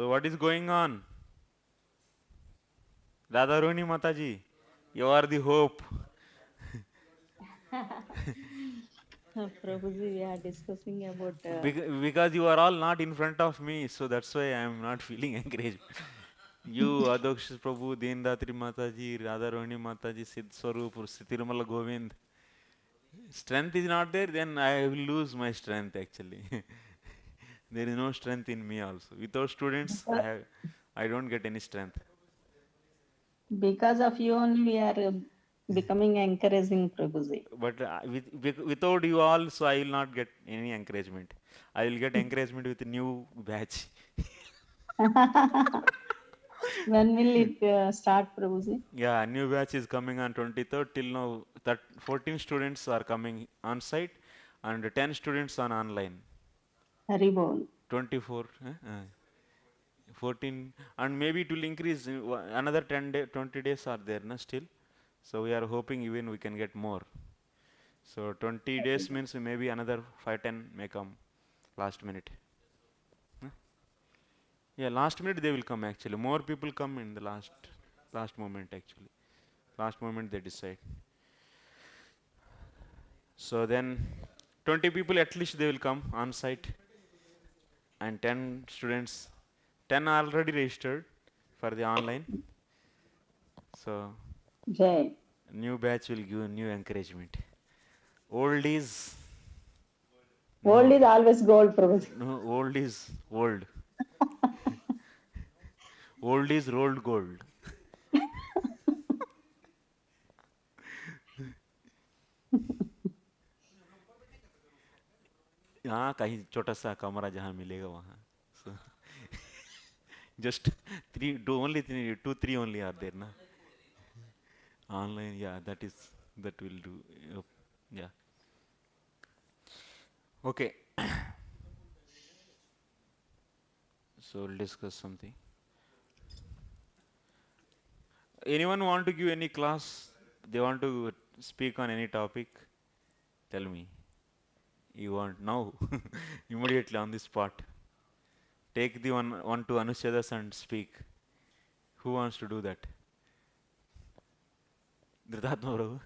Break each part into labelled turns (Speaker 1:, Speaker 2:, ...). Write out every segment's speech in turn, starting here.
Speaker 1: So what is going on? Radharani Mataji, you are the hope.
Speaker 2: Prabhuji, we are discussing about
Speaker 1: Because you are all not in front of me, so that's why I am not feeling encouraged. You, Adoksh Prabhu, Deendatri Mataji, Radharani Mataji, Siddh Swarup, Tirumala Govind. Strength is not there, then I will lose my strength actually. There is no strength in me also. Without students, I don't get any strength.
Speaker 2: because of you only we are becoming encouraging Prabhuji.
Speaker 1: But without you all, so I will not get any encouragement. I will get encouragement with a new batch.
Speaker 2: When will it start, Prabhuji?
Speaker 1: Yeah, new batch is coming on 23rd. Till now, 14 students are coming on site and 10 students on online.
Speaker 2: Hari Bol.
Speaker 1: 24, 14, and maybe it will increase. Another 20 days are there, na, still. So we are hoping even we can get more. So 20 days means maybe another 5, 10 may come last minute. Yeah, last minute they will come actually. More people come in the last moment actually. Last moment they decide. So then 20 people at least they will come on site and 10 students. 10 are already registered for the online. So
Speaker 2: Jai.
Speaker 1: new batch will give new encouragement. Old is
Speaker 2: Old
Speaker 1: no,
Speaker 2: is always gold, Prabhuji.
Speaker 1: no, old is old. Old is rolled gold. हाँ कहीं छोटा सा कमरा जहाँ मिलेगा वहाँ. So just only two, three only are there, na. Online, yeah, that will do. Yeah. Okay. So we'll discuss something. Anyone want to give any class? They want to speak on any topic? Tell me. You want now? Immediately on the spot. Take the one to Anuched and speak. Who wants to do that? Dhritatma Prabhu.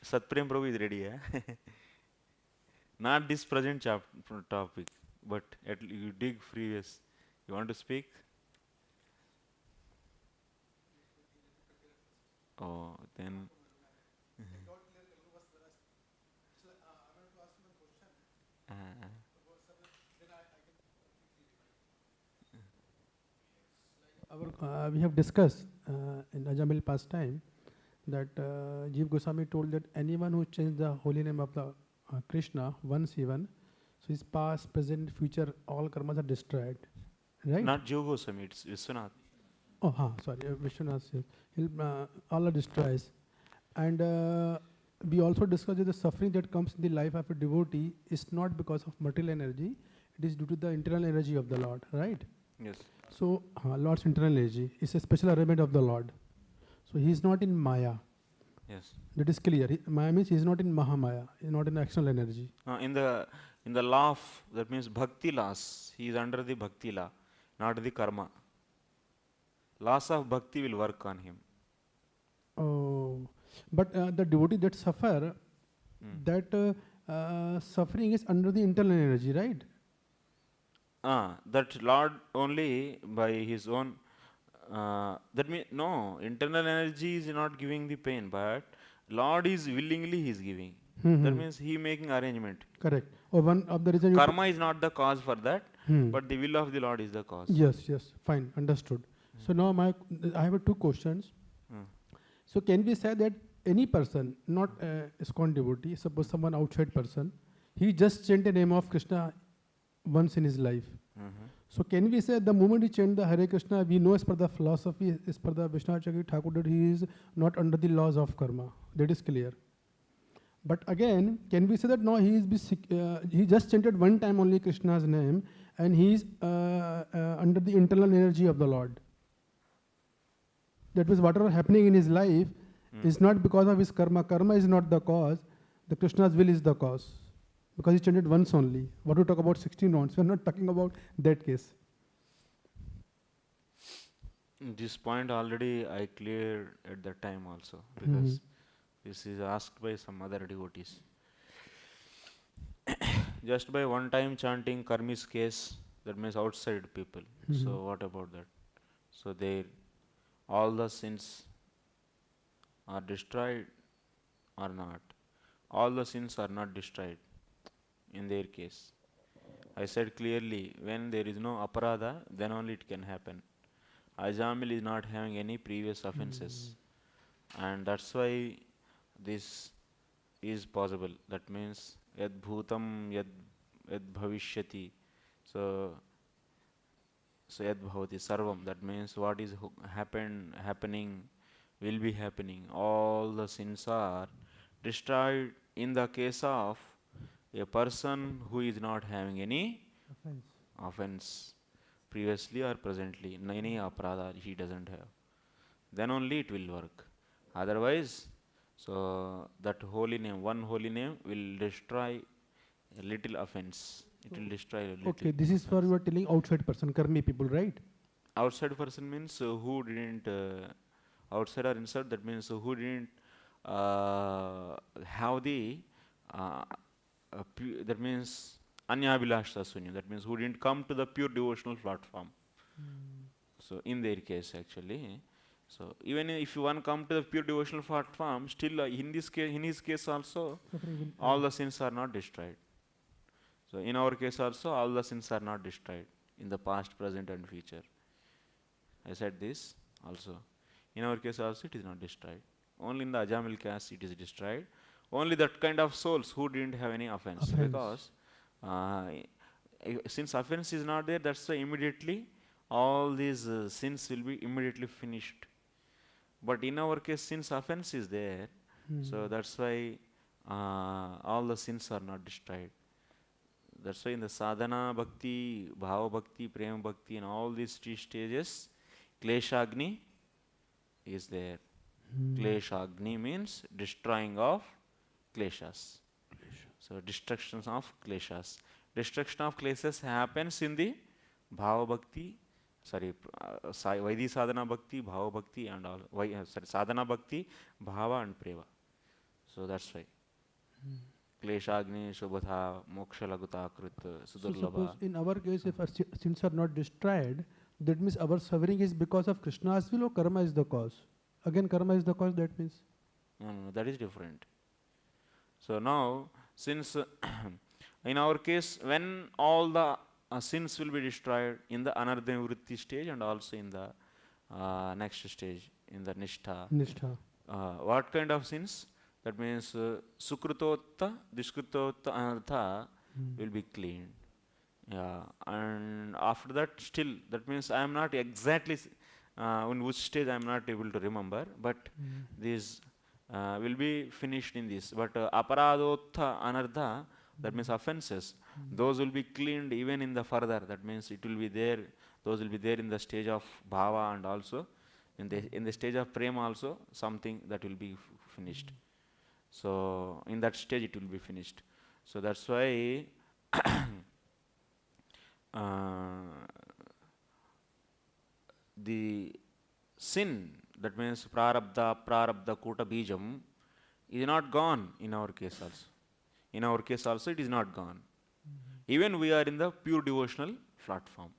Speaker 1: Satprem Prabhu is ready, eh? Not this present topic, but you dig previous. You want to speak? Oh, then. Uh,
Speaker 3: We have discussed in Ajamil past time that Jeev Goswami told that anyone who changed the holy name of the Krishna once even, so his past, present, future, all karmas are destroyed, right?
Speaker 1: Not Jiva Goswami, it's Vishwanath.
Speaker 3: Oh, sorry, Vishwanath says all are destroys, and we also discussed that the suffering that comes in the life of a devotee is not because of material energy; it is due to the internal energy of the Lord, right?
Speaker 1: Yes.
Speaker 3: So, Lord's internal energy is a special arrangement of the Lord. So, he is not in Maya.
Speaker 1: Yes.
Speaker 3: That is clear. Maya means he is not in Mahamaya. He is not in external energy.
Speaker 1: In the law of, that means bhakti laws, he is under the bhakti law, not the karma. Laws of bhakti will work on him.
Speaker 3: Oh, but the devotee that suffer, that suffering is under the internal energy, right?
Speaker 1: That Lord only by his own. That means no, internal energy is not giving the pain, but Lord is willingly he is giving. That means he making arrangement.
Speaker 3: Correct. Or one of the reason.
Speaker 1: Karma is not the cause for that, but the will of the Lord is the cause.
Speaker 3: Yes, yes, fine, understood. So now I have two questions. So can we say that any person, not ISKCON devotee, suppose someone outside person, he just chant the name of Krishna once in his life. So can we say the moment he chant the Hare Krishna, we know as per the philosophy, as per the Vishnacharya Thakur, that he is not under the laws of karma. That is clear. But again, can we say that no, he just chanted one time only Krishna's name, and he is under the internal energy of the Lord. That means whatever happening in his life is not because of his karma. Karma is not the cause. The Krishna's will is the cause. Because he chanted once only. What we talk about 16 rounds? We are not talking about that case.
Speaker 1: This point already I cleared at that time also, because this is asked by some other devotees. Just by one time chanting Karmi's case, that means outside people. So what about that? So they, all the sins are destroyed or not? All the sins are not destroyed in their case. I said clearly, when there is no aparadha, then only it can happen. Ajamil is not having any previous offenses, and that's why this is possible. That means yad bhutam yad bhavishyati. So yad bhavati sarvam. That means what is happening will be happening. All the sins are destroyed in the case of a person who is not having any offense previously or presently, any aparadha he doesn't have. Then only it will work. Otherwise, so that holy name, one holy name will destroy a little offense. It will destroy a little.
Speaker 3: Okay, this is for you are telling outside person, karmi people, right?
Speaker 1: Outside person means who didn't, outside or inside, that means who didn't have the, that means anyabhilasha sunya, that means who didn't come to the pure devotional platform. So in their case actually, so even if one come to the pure devotional platform, still in this case, in his case also, all the sins are not destroyed. So in our case also, all the sins are not destroyed in the past, present and future. I said this also. In our case also it is not destroyed. Only in the Ajamil case it is destroyed. Only that kind of souls who didn't have any offense. Because since offense is not there, that's why immediately all these sins will be immediately finished. But in our case, since offense is there, so that's why all the sins are not destroyed. That's why in the sadhana bhakti, bhava bhakti, prema bhakti, and all these three stages, kleshagni is there. Kleshagni means destroying of kleshas. So destructions of kleshas. Destruction of kleshas happens in the bhava bhakti, Vaidhi sadhana bhakti, bhava bhakti, and all. Sadhana bhakti, bhava and prema. So that's why. Kleshagni, Shubhatha, Moksha Laguta Krit,
Speaker 3: So
Speaker 1: Sudurlabha.
Speaker 3: suppose in our case, if our sins are not destroyed, that means our suffering is because of Krishna's will or karma is the cause? Again, karma is the cause, that means?
Speaker 1: No, that is different. So now, since in our case, when all the sins will be destroyed in the Anardha Vritti stage and also in the next stage, in the Nishtha.
Speaker 3: Nishtha.
Speaker 1: What kind of sins? That means Sukrutotta, Dishkrutotta, Anartha will be cleaned. Yeah, and after that still, that means I am not exactly in which stage I am not able to remember, but this will be finished in this. But Aparadottha, Anartha, that means offenses, those will be cleaned even in the further. That means it will be there, those will be there in the stage of bhava and also in the stage of prema also, something that will be finished. So in that stage it will be finished. So that's why the sin, that means prarabdha kuta bijam, is not gone in our case also. In our case also it is not gone. Even we are in the pure devotional platform.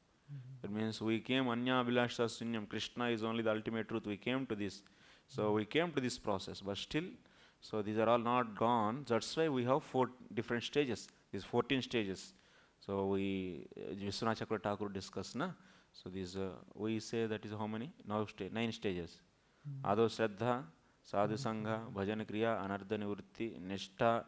Speaker 1: That means we came anya abhilasha sunyam, Krishna is only the ultimate truth. We came to this. So we came to this process, but still, so these are all not gone. That's why we have 4 different stages, these 14 stages. So we, Vishwanath Chakravarti Thakur discussed, na? So these, we say that is how many? Now 9 stages. Ado Shraddha, Sadhu Sangha, Bhajan Kriya, Anardha Nivritti, Nishtha,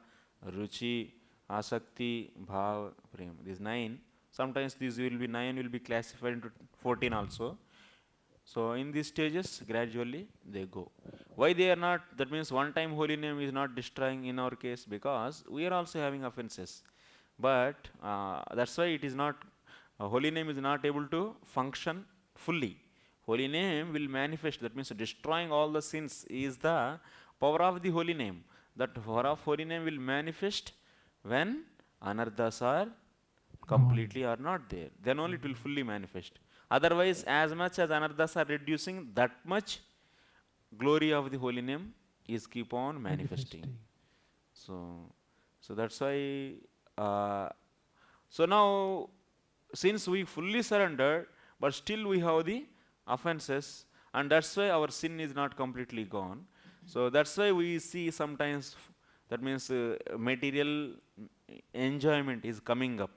Speaker 1: Ruchi, Asakti, Bhav, Prem. These 9. Sometimes these will be 9 will be classified into 14 also. So in these stages, gradually they go. Why they are not? That means one time holy name is not destroying in our case, because we are also having offenses. But that's why it is not, holy name is not able to function fully. Holy name will manifest, that means destroying all the sins is the power of the holy name. That power of holy name will manifest when Anarthas are completely are not there. Then only it will fully manifest. Otherwise, as much as anarthas are reducing, that much glory of the holy name is keep on manifesting. So, so that's why. So now, since we fully surrendered, but still we have the offenses, and that's why our sin is not completely gone. So that's why we see sometimes that means material enjoyment is coming up,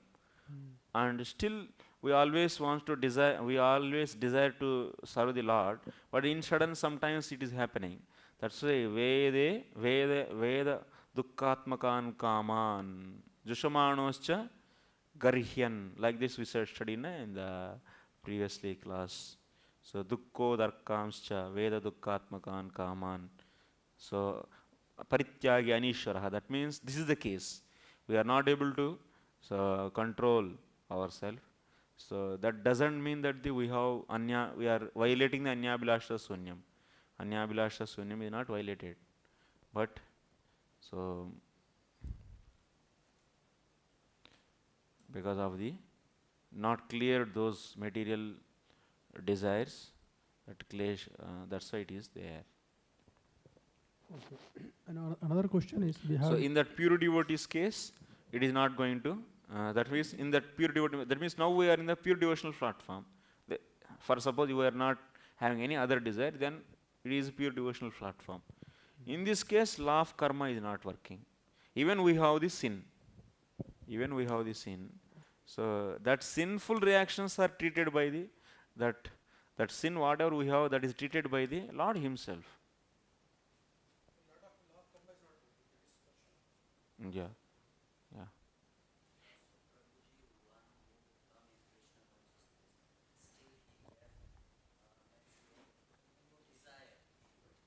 Speaker 1: and still we always want to desire, we always desire to serve the Lord, but in sudden sometimes it is happening. That's why Veda dukkhatmakan kaman jushamaanoscha garhyan. Like this we said study in the previously class. So dukkho darkamscha Veda dukkhatmakan kaman. So parityagi anishwaraha. That means this is the case. We are not able to control ourselves. So that doesn't mean that we are violating the anyabhilasha sunyam. Anyabhilasha sunyam is not violated. But so because of the not cleared those material desires, that clash, that's why it is there.
Speaker 3: Okay. And another question is, we have.
Speaker 1: So in that pure devotee's case, it is not going to. That means in that pure devotee, that means now we are in the pure devotional platform. For suppose you are not having any other desire, then it is a pure devotional platform. In this case, law of karma is not working. Even we have the sin. Even we have the sin. So that sinful reactions are treated by the that sin whatever we have, that is treated by the Lord Himself. Yeah, yeah.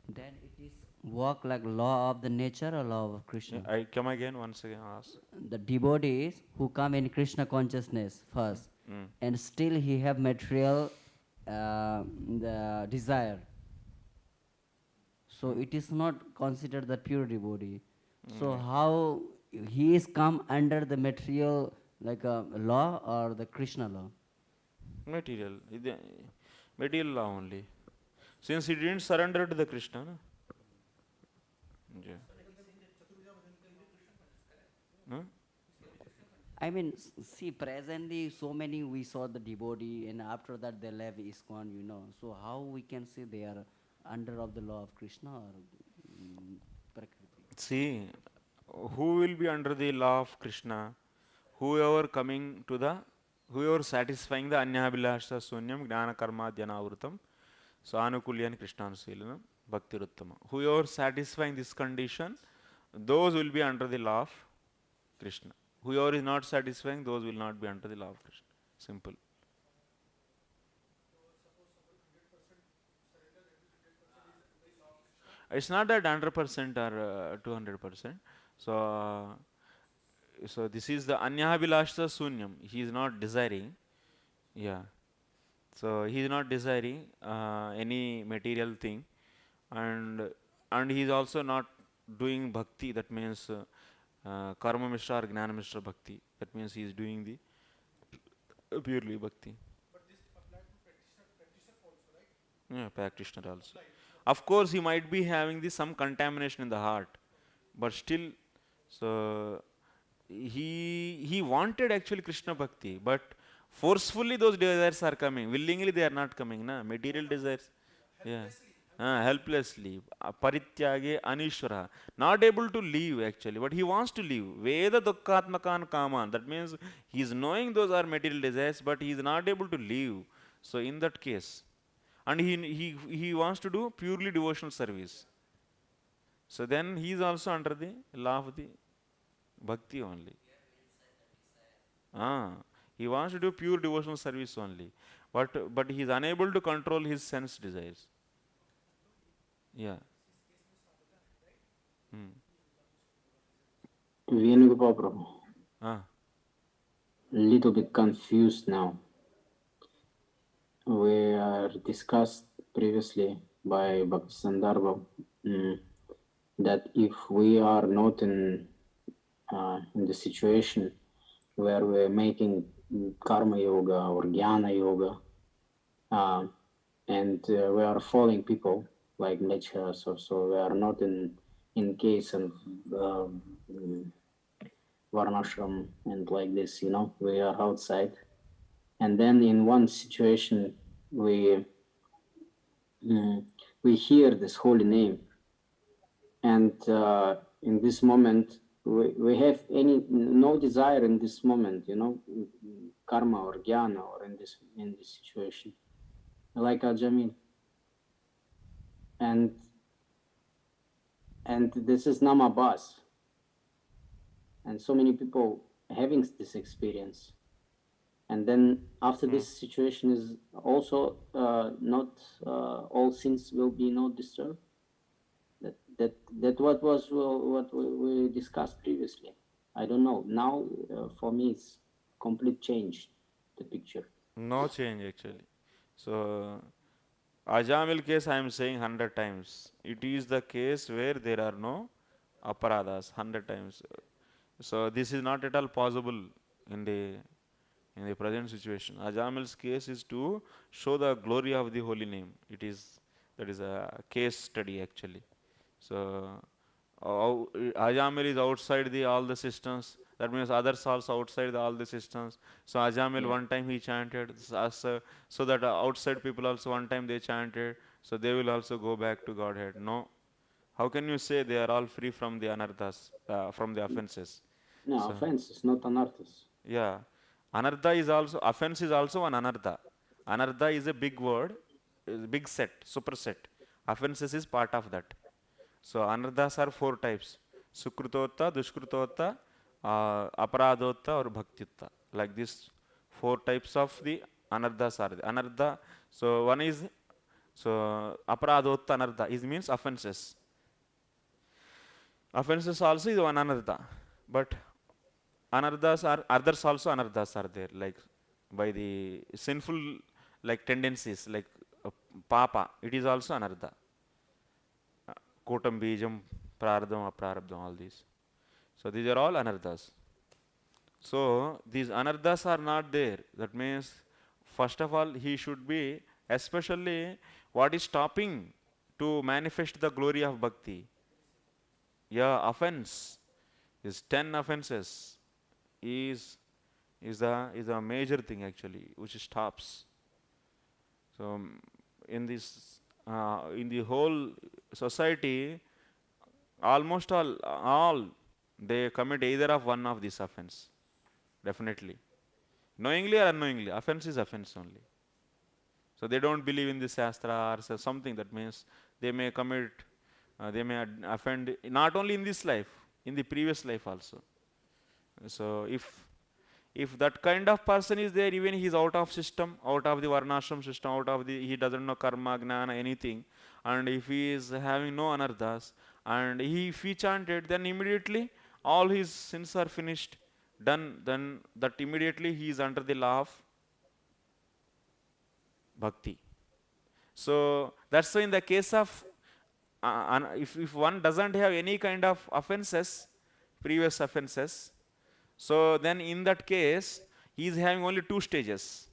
Speaker 4: Then it is work like law of the nature or law of Krishna.
Speaker 1: I come again once again ask.
Speaker 4: The devotees who come in Krishna consciousness first, and still he have material the desire. So it is not considered the pure devotee. So how he is come under the material like a law or the Krishna law?
Speaker 1: Material. Material law only. Since he didn't surrender to the Krishna. No? Yeah. Huh?
Speaker 4: I mean, see, presently so many we saw the devotee, and after that they left ISKCON, you know. So how we can say they are under of the law of Krishna or Prakriti?
Speaker 1: See, who will be under the law of Krishna? Whoever coming to the, whoever satisfying the anyabhilasha sunyam gnana karma dhyanavrutam sanukulyan krishnanusilanam bhaktiruttama. Whoever satisfying this condition, those will be under the law of Krishna. Whoever is not satisfying, those will not be under the law of Krishna. Simple. It's not that 100% or 200%. So, so this is the anyabhilasha sunyam. He is not desiring. Yeah. So he is not desiring any material thing, and he is also not doing bhakti. That means karma mishra or gnana mishra bhakti. That means he is doing the purely bhakti. But this applies to practitioner also, right? Yeah, practitioner also. Of course, he might be having some contamination in the heart, but still, so he wanted actually Krishna bhakti, but forcefully those desires are coming. Willingly they are not coming, na? Material desires. Yeah. Helplessly. Parityage anishwara. Not able to leave actually, but he wants to leave. Veda dukkhatmakan kaman. That means he is knowing those are material desires, but he is not able to leave. So in that case, and he wants to do purely devotional service. So then he is also under the law of the bhakti only. He wants to do pure devotional service only, but he is unable to control his sense desires. Yeah.
Speaker 5: Venugopal Prabhu,
Speaker 1: Ah.
Speaker 5: little bit confused now. We are discussed previously by Sandarbha that if we are not in the situation where we're making karma yoga or jnana yoga, and we are following people like nature, so we are not in case of varnashram and like this, we are outside. And then in one situation we hear this holy name, and in this moment we have no desire in this moment, karma or jnana, or in this situation, like Ajamil. And this is Namabas, and so many people having this experience. And then after this situation is also not all sins will be not disturbed. That what was what we discussed previously. I don't know. Now for me it's complete change, the picture.
Speaker 1: No change actually. So, Ajamil case I am saying 100 times. It is the case where there are no aparadhas 100 times. So, this is not at all possible in the present situation. Ajamil's case is to show the glory of the holy name. That is a case study actually. So, Ajamil is outside all the systems. That means others also outside all the systems. So Ajamil one time he chanted, so that outside people also one time they chanted. So they will also go back to Godhead. No. How can you say they are all free from the anarthas, from the offenses?
Speaker 5: No,
Speaker 1: So,
Speaker 5: offense is not anarthas.
Speaker 1: yeah. Anartha is also, offense is also an anartha. Anartha is a big word, is a big set, superset. Offenses is part of that. So anarthas are 4 types: Sukrutotta, Dushkrutotta, Aparadhotta or Bhaktyotta. Like this 4 types of the anarthas are there. Anartha, so one is, so Aparadhotta anartha is means offenses. Offenses also is one anartha. But anarthas are, others also anarthas are there, like by the sinful like tendencies, like papa, it is also anartha. Kotam Bijam, Prarabdham, Aprarabdham, all these. So these are all anarthas. So these anarthas are not there. That means, first of all, he should be, especially what is stopping to manifest the glory of bhakti. Yeah, offense is 10 offenses is a major thing actually, which stops. So in this in the whole society, almost all they commit either of one of these offense, definitely, knowingly or unknowingly. Offense is offense only. So they don't believe in the shastra or something. That means they may commit, they may offend not only in this life, in the previous life also. So if that kind of person is there, even he is out of system, out of the varnashram system, out of the, he doesn't know karma, gnana, anything, and if he is having no anarthas, and if he chanted, then immediately all his sins are finished, done, then that immediately he is under the law of bhakti. So that's why in the case of if one doesn't have any kind of offenses, previous offenses, so then in that case he is having only 2 stages: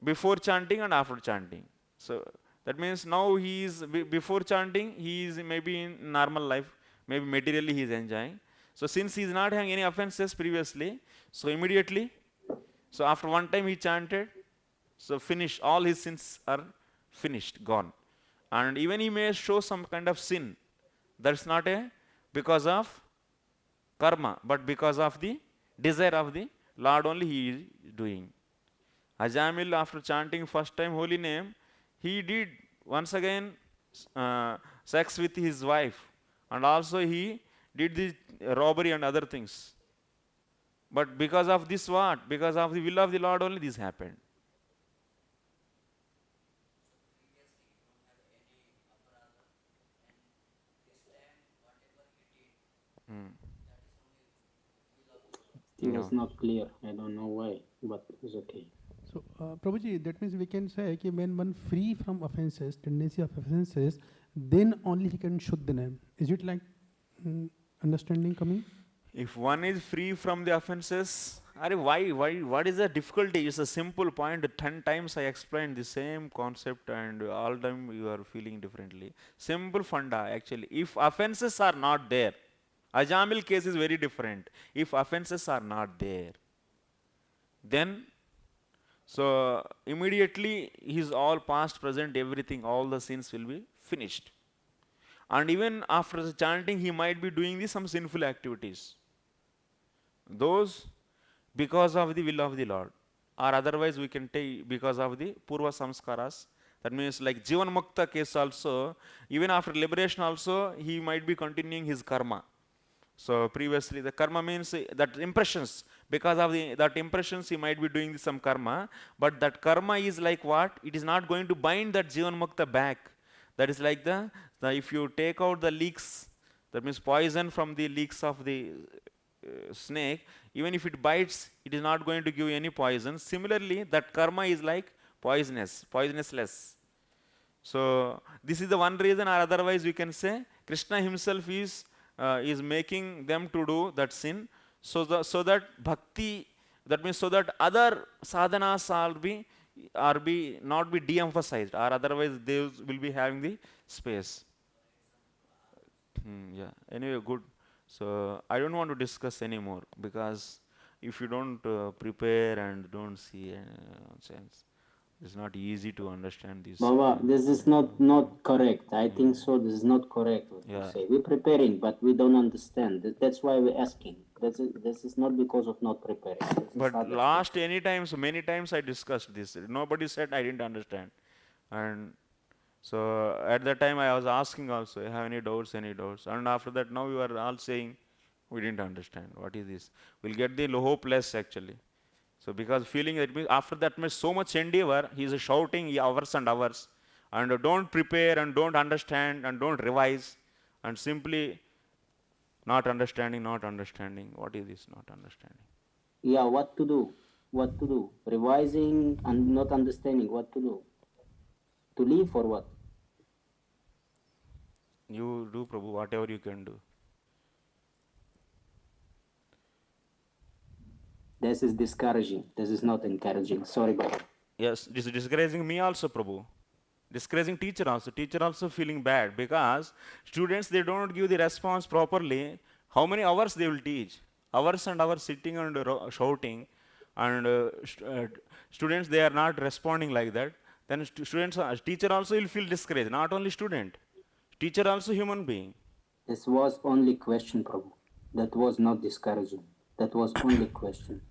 Speaker 1: before chanting and after chanting. So that means now he is before chanting, he is maybe in normal life, maybe materially he is enjoying. So since he is not having any offenses previously, so immediately, so after one time he chanted, so finish, all his sins are finished, gone. And even he may show some kind of sin, that's not a because of karma, but because of the desire of the Lord only he is doing. Ajamil, after chanting first time holy name, he did once again sex with his wife, and also he did the robbery and other things. But because of this what? Because of the will of the Lord only this happened.
Speaker 5: It
Speaker 1: No.
Speaker 5: was not clear. I don't know why, but it's okay.
Speaker 3: So, Prabhuji, that means we can say that when one free from offenses, tendency of offenses, then only he can should the name. Is it like understanding coming?
Speaker 1: If one is free from the offenses, what is the difficulty? It's a simple point. 10 times I explained the same concept and all time you are feeling differently. Simple funda actually. If offenses are not there, Ajamil case is very different. If offenses are not there, then so immediately his all past, present, everything, all the sins will be finished. And even after the chanting, he might be doing some sinful activities. Those because of the will of the Lord, or otherwise we can take because of the Purva Samskaras. That means like Jivan Mukta case also, even after liberation also, he might be continuing his karma. So previously the karma means that impressions, because of that impressions he might be doing some karma, but that karma is like what? It is not going to bind that Jivan Mukta back. That is like the if you take out the leaks, that means poison from the leaks of the snake, even if it bites, it is not going to give any poison. Similarly, that karma is like poisonless. So this is the one reason, or otherwise we can say Krishna himself is making them to do that sin, so that bhakti, that means so that other sadhanas are be not be de-emphasized, or otherwise they will be having the space. Yeah. Anyway, good. So I don't want to discuss anymore, because if you don't prepare and don't see sense, it's not easy to understand this.
Speaker 5: Baba, this is not correct. I think so. This is not correct what you
Speaker 1: Yeah.
Speaker 5: say. We're preparing, but we don't understand. That's why we're asking. This is not because of not preparing. This is
Speaker 1: But
Speaker 5: other
Speaker 1: last many times I discussed this. Nobody said I didn't understand. And so at that time I was asking also, you have any doubts, any doubts? And after that now you are all saying, we didn't understand. What is this? We'll get the hopeless actually. So because feeling that after that much so much endeavor, he is shouting hours and hours, and don't prepare and don't understand and don't revise, and simply not understanding. What is this not understanding?
Speaker 5: Yeah, what to do? What to do? Revising and not understanding what to do. To leave or what?
Speaker 1: You do, Prabhu, whatever you can do.
Speaker 5: This is discouraging. This is not encouraging. Sorry, Baba.
Speaker 1: Yes, this is discouraging me also, Prabhu. Discouraging teacher also. Teacher also feeling bad, because students, they don't give the response properly. How many hours they will teach? Hours and hours sitting and shouting, and students, they are not responding like that. Then students, teacher also will feel discouraged. Not only student, teacher also human being.
Speaker 5: This was only question, Prabhu. That was not discouraging. That was only question.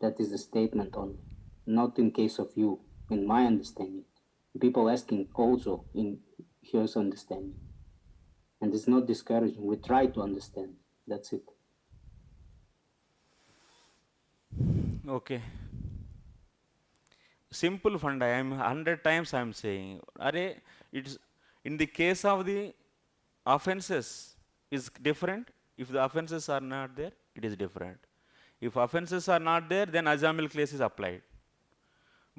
Speaker 5: That is a statement only. Not in case of you, in my understanding. People asking also in his understanding. And it's not discouraging. We try to understand. That's it.
Speaker 1: Okay. Simple fund. I am 100 times I am saying. It's in the case of the offenses is different. If the offenses are not there, it is different. If offenses are not there, then Ajamil case is applied.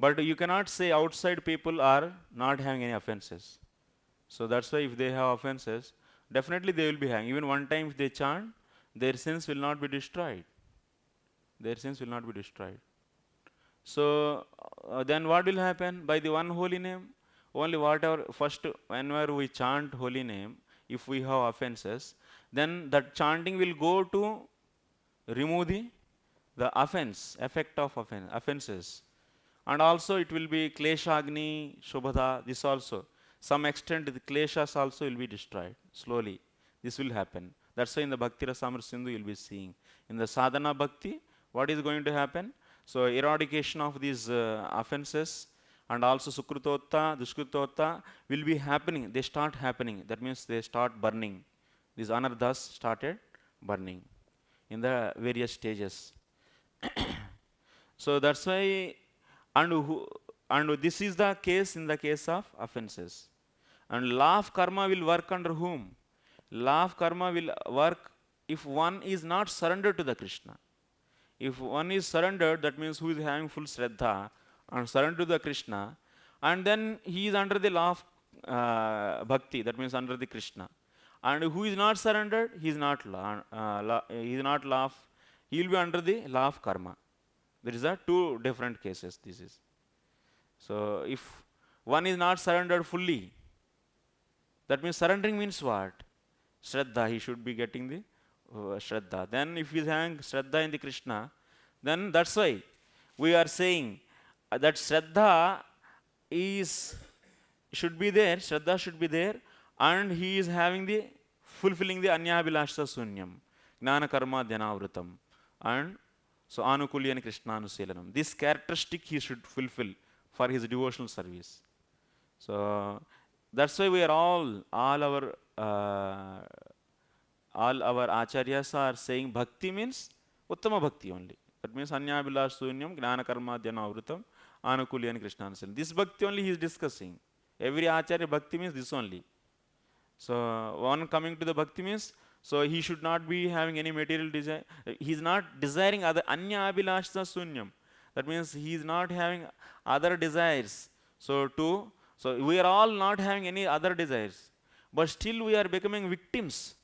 Speaker 1: But you cannot say outside people are not having any offenses. So that's why if they have offenses, definitely they will be having. Even one time if they chant, their sins will not be destroyed. Their sins will not be destroyed. So then what will happen? By the one holy name, only whatever, first whenever we chant holy name, if we have offenses, then that chanting will go to remove the offense, effect of offenses. And also it will be Kleshagni, Shubhada, this also. Some extent the Kleshas also will be destroyed slowly. This will happen. That's why in the Bhakti Rasamrita Sindhu you will be seeing. In the Sadhana Bhakti, what is going to happen? So eradication of these offenses and also Sukrutotta, Dushkrutotta will be happening. They start happening. That means they start burning. These anarthas started burning in the various stages. So that's why, and this is the case in the case of offenses. And law of karma will work under whom? Law of karma will work if one is not surrendered to the Krishna. If one is surrendered, that means who is having full Shraddha and surrendered to the Krishna, and then he is under the law of bhakti, that means under the Krishna. And who is not surrendered, he is not he is not law. He will be under the law of karma. There is a two different cases. This is so. If one is not surrendered fully, that means surrendering means what? Shraddha. He should be getting the Shraddha. Then if he is having Shraddha in the Krishna, then that's why we are saying that Shraddha is should be there, Shraddha should be there, and he is having the fulfilling the Anyabhilasha Sunyam, Gnana Karma Dhyanavrutam, and so Anukulya and Krishnanuselanam. This characteristic he should fulfill for his devotional service. So that's why we are all our acharyas are saying bhakti means uttama bhakti only. That means Anyabhilasha Sunyam, Gnana Karma Dhyanavrutam, Anukulya and Krishnanuselanam. This bhakti only he is discussing. Every acharya bhakti means this only. So one coming to the bhakti means, so he should not be having any material desire. He is not desiring other anya abhilasha sunyam. That means he is not having other desires. So we are all not having any other desires, but still we are becoming victims.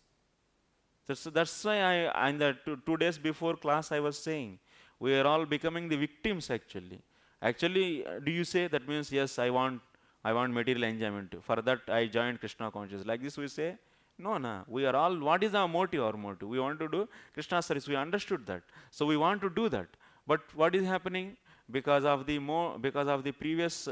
Speaker 1: That's why in the 2 days before class I was saying we are all becoming the victims actually. Actually, do you say that means yes, I want material enjoyment. For that I joined Krishna consciousness. Like this we say, no. We are all, what is our motive? Our motive, we want to do Krishna service. We understood that. So we want to do that. But what is happening? Because of the previous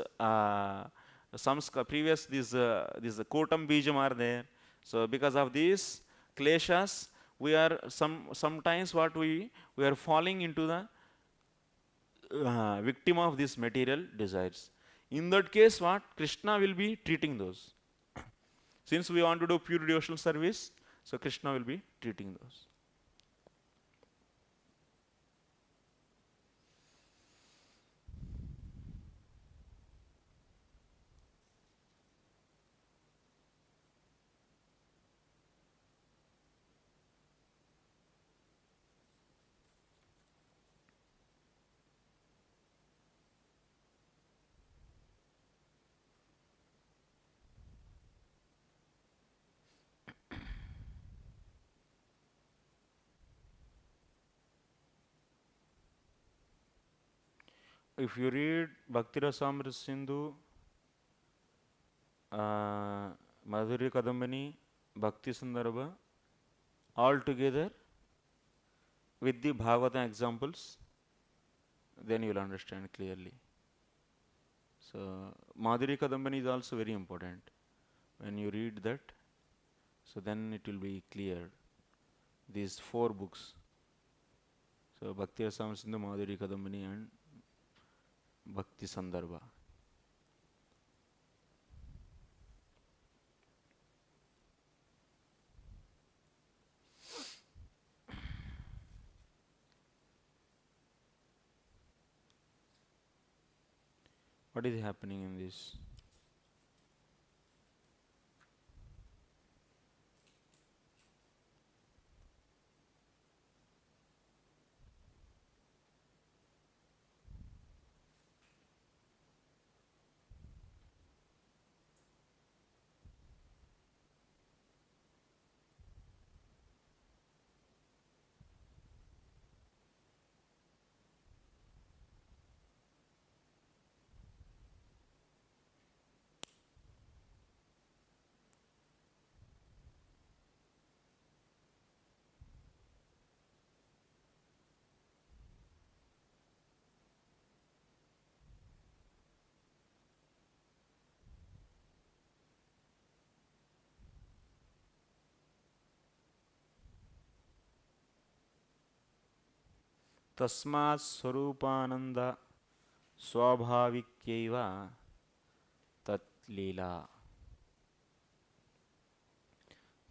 Speaker 1: previous this kotam bijam are there. So because of these kleshas, we are sometimes what we are falling into the victim of these material desires. In that case, what? Krishna will be treating those. Since we want to do pure devotional service, so Krishna will be treating those. If you read Bhakti Rasamrita Sindhu, Madhurya Kadambani, Bhakti Sandarbha, all together with the Bhagavata examples, then you will understand clearly. So Madhurya Kadambani is also very important. When you read that, so then it will be clear. These 4 books. So Bhakti Rasamrita Sindhu, Madhurya Kadambani and Bhakti Sandarbha. What is happening in this? तस्मात् स्वरूपानंद स्वाभाविक्यैव तत्लीला.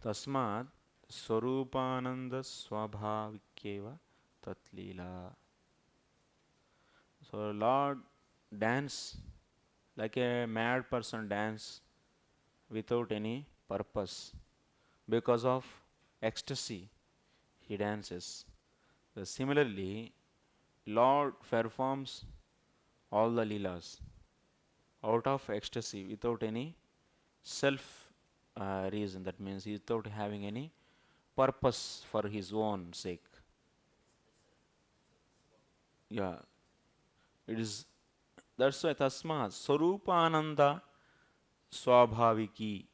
Speaker 1: तस्मात् Swaroopanand स्वाभाविक्यैव तत्लीला. So Lord dance like a mad person dance without any purpose. Because of ecstasy he dances. So similarly, Lord performs all the leelas out of ecstasy without any self reason. That means without having any purpose for his own sake. Yeah, it is. That's why tasma swarupananda swabhaviki.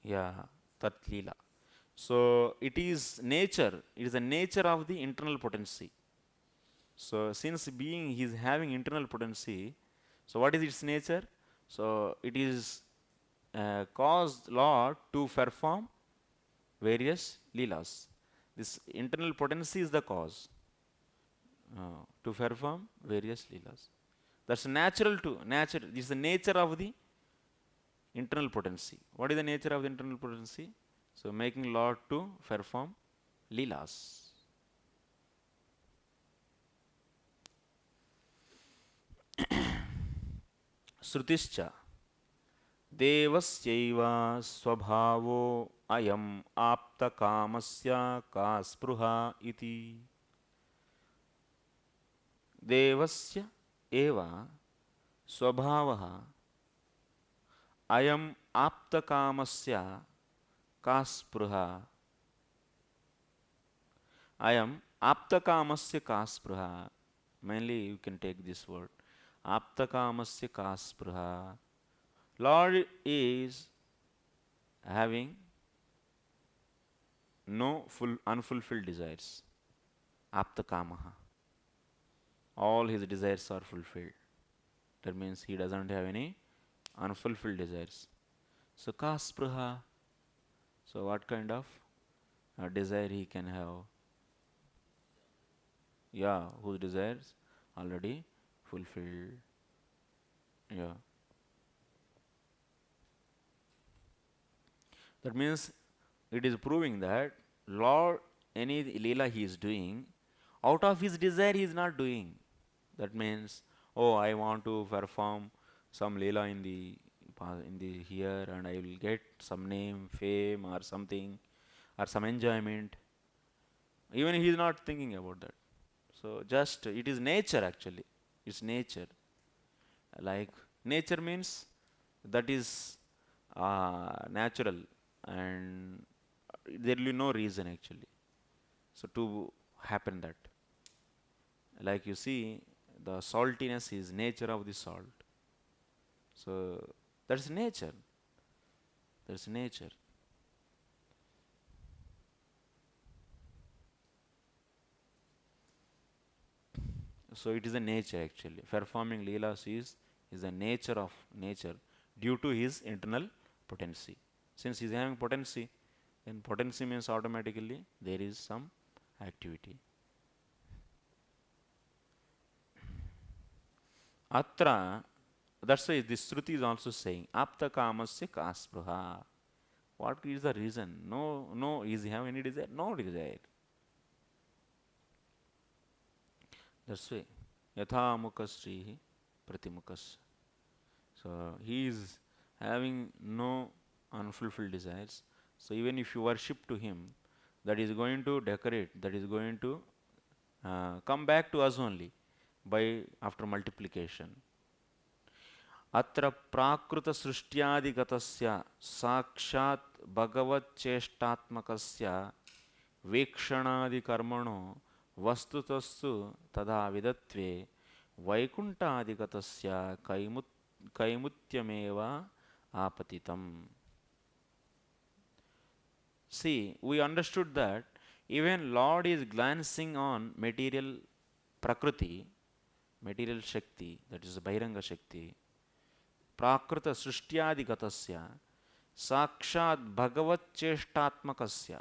Speaker 1: Yeah, tat lila. So it is nature. It is the nature of the internal potency. So since being he is having internal potency, so what is its nature? So it is caused Lord to perform various leelas. This internal potency is the cause to perform various leelas. That's natural to nature. This is the nature of the internal potency. What is the nature of the internal potency? So making Lord to perform leelas. Shrutischa देवस्यैव स्वभावो अयम् आप्तकामस्य का स्पृहा इति देवस्य एव स्वभावः अयम् आप्तकामस्य का स्पृहा अयम् आप्तकामस्य का स्पृहा mainly you can take this word आप्तकामस्य का स्पृहा Lord is having no unfulfilled desires. Aptakamaha. All his desires are fulfilled. That means he doesn't have any unfulfilled desires. So kaspraha. So what kind of desire he can have? Yeah, whose desires already fulfilled. Yeah. That means it is proving that Lord, any leela he is doing, out of his desire he is not doing. That means, oh, I want to perform some leela in the here, and I will get some name, fame, or something, or some enjoyment. Even he is not thinking about that. So just it is nature actually. It's nature. Like nature means that is natural. And there will be no reason actually so to happen that, like you see the saltiness is nature of the salt, so that's nature. So it is a nature actually. Performing leelas is the nature of nature due to his internal potency. Since he is having potency, then potency means automatically there is some activity. Atra, that's why this Shruti is also saying, Apta kamasya kaspruha. What is the reason? No, is he having any desire? No desire. That's why. Yatha mukasrihi pratimukas. So he is having no unfulfilled desires. So even if you worship to him, that is going to decorate, that is going to come back to us only by after multiplication. Atra prakruta srishtyadigatasya sakshat bhagavat cheshtatmakasya vekshanadi karmano vastutastu tada vidatve vaikuntaadigatasya kaimutyameva apatitam. See, we understood that even Lord is glancing on material prakriti, material shakti, that is Bhairanga Shakti, prakruta srishtyadigatasya sakshat bhagavat cheshtatmakasya.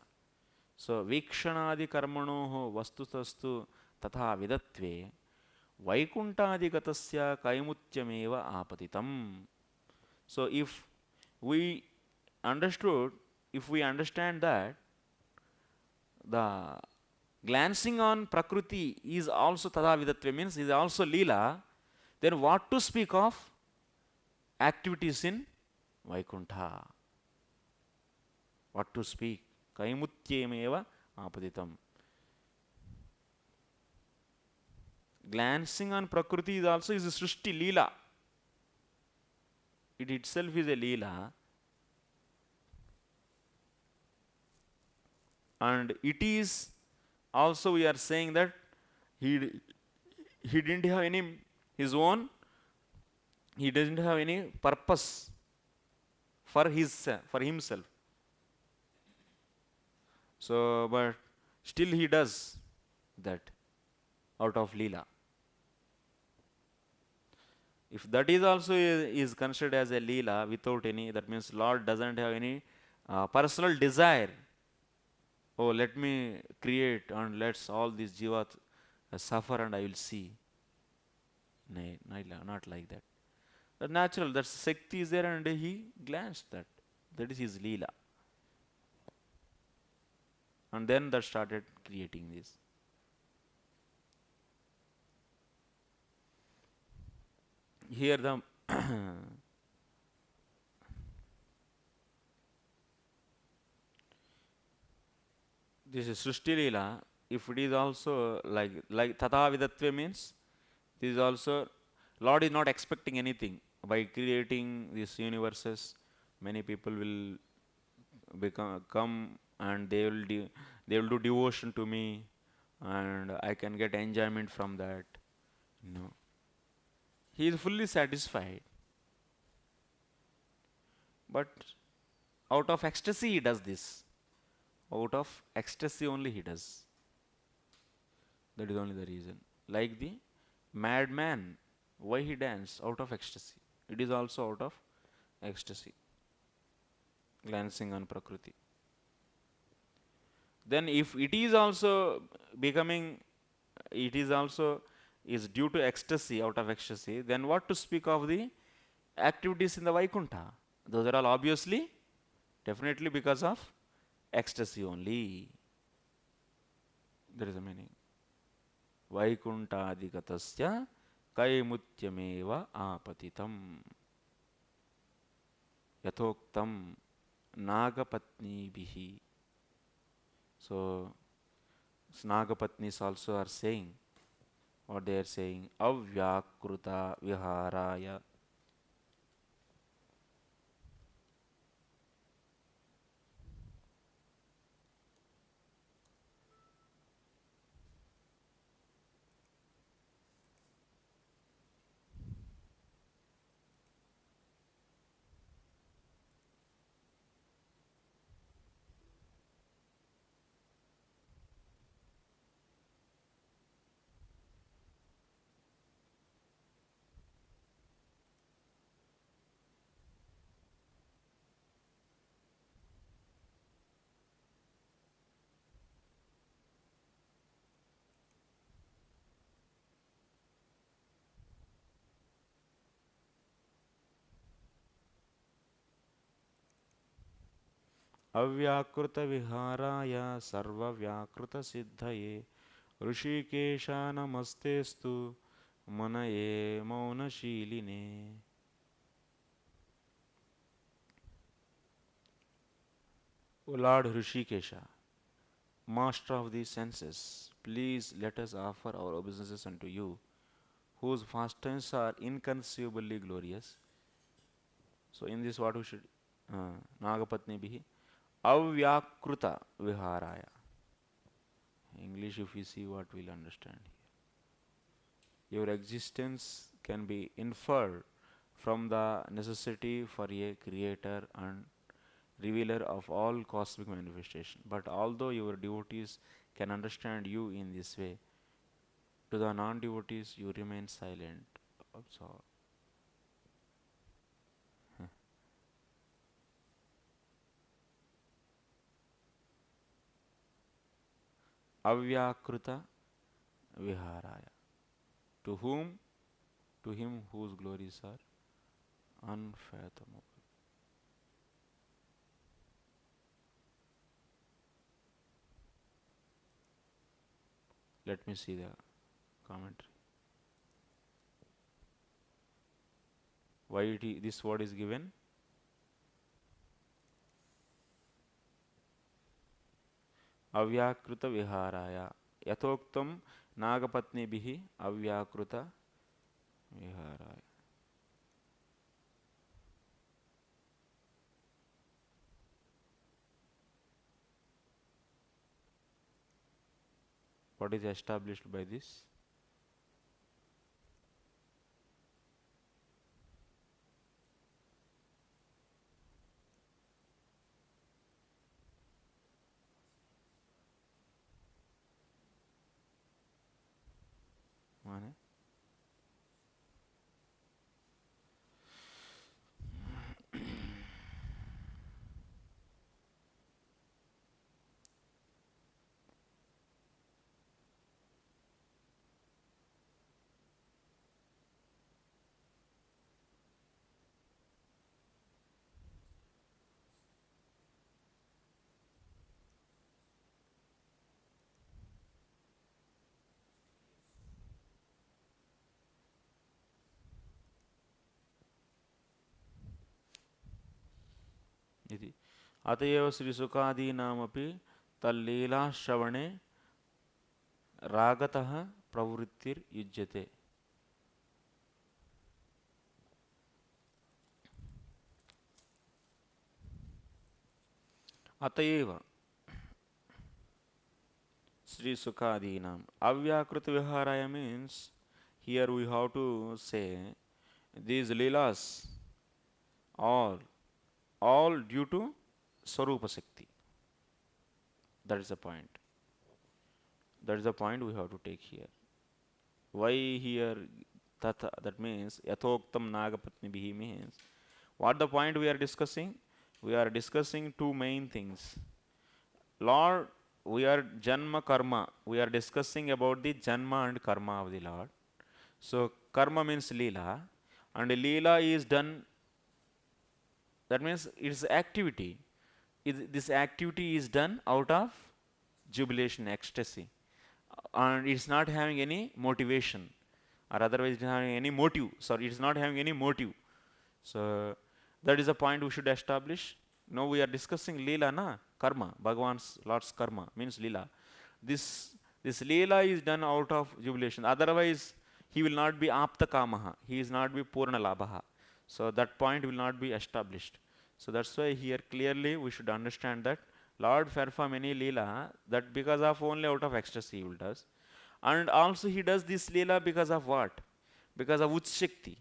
Speaker 1: So, vikshanadi karmanoho vastutastu tatha vidatve vaikuntaadigatasya kaimutyameva apatitam. So, if we understand that the glancing on prakriti is also tada vidatve, means is also leela, then what to speak of activities in Vaikuntha? What to speak? Kaimutyameva apaditam. Glancing on prakriti is also is a srishti leela. It itself is a leela. And it is also we are saying that he didn't have any his own, he doesn't have any purpose for himself. So, but still he does that out of Leela. If that is also is considered as a Leela without any, that means Lord doesn't have any personal desire. Oh, let me create and let's all these jivat suffer and I will see. Nay, not like that. The natural, that Shakti is there and he glanced that. That is his Leela. And then that started creating this. Here the this is Srishti Leela. If it is also like Tata Vidatve means, this is also, Lord is not expecting anything. By creating these universes, many people will come and they will do devotion to me, and I can get enjoyment from that. No. He is fully satisfied. But out of ecstasy he does this. Out of ecstasy only he does. That is only the reason. Like the madman, why he danced? Out of ecstasy. It is also out of ecstasy. Glancing on Prakriti. Then if it is also becoming, it is also is due to ecstasy, out of ecstasy, then what to speak of the activities in the Vaikuntha? Those are all obviously, definitely because of ecstasy only. There is a meaning. Vaikuntadikatasya kaimutyameva apatitam yathoktam nagapatnibihi. So, Nagapatnis also are saying, what they are saying, avyakruta viharaya. Avyakruta viharaya sarva vyakruta siddhaye Rishikesha namastestu manaye maunashiline. O Lord Rishikesha, Master of the senses, please let us offer our obeisances unto you, whose pastimes are inconceivably glorious. So in this what we should, Nagapatni bihi, avyakruta viharaya. English, if we see what we'll understand here. Your existence can be inferred from the necessity for a creator and revealer of all cosmic manifestation. But although your devotees can understand you in this way, to the non-devotees you remain silent. Absorb. Avyakruta viharaya. To whom? To him whose glories are unfathomable. Let me see the commentary. Why this word is given? Avyakruta viharaya. Yathoktam Nagapatni bihi avyakruta viharaya. What is established by this? Mane? इति अत एव श्रीसुकादीनामपि तल्लीलाश्रवणे रागतः प्रवृत्तिर्युज्यते. अत एव श्रीसुकादीनाम अव्याकृत viharaya means here we have to say these leelas are all due to Swarupa Shakti. That is the point. That is the point we have to take here. Why here that means yathoktam nagapatnibhihi means what the point we are discussing? We are discussing two main things. Lord, we are Janma Karma. We are discussing about the Janma and Karma of the Lord. So Karma means Leela, and Leela is done. That means it's activity. This activity is done out of jubilation, ecstasy, and it's not having any motivation, or otherwise it's not having any motive. Sorry, it's not having any motive. So that is the point we should establish. Now we are discussing Leela, na? Karma. Bhagavan's Lord's karma means Leela. This Leela is done out of jubilation. Otherwise, he will not be apta kamaha. He is not be purna labhaha. So that point will not be established. So that's why here clearly we should understand that Lord perform any Leela that because of only out of ecstasy he will does. And also he does this Leela because of what? Because of Utshakti.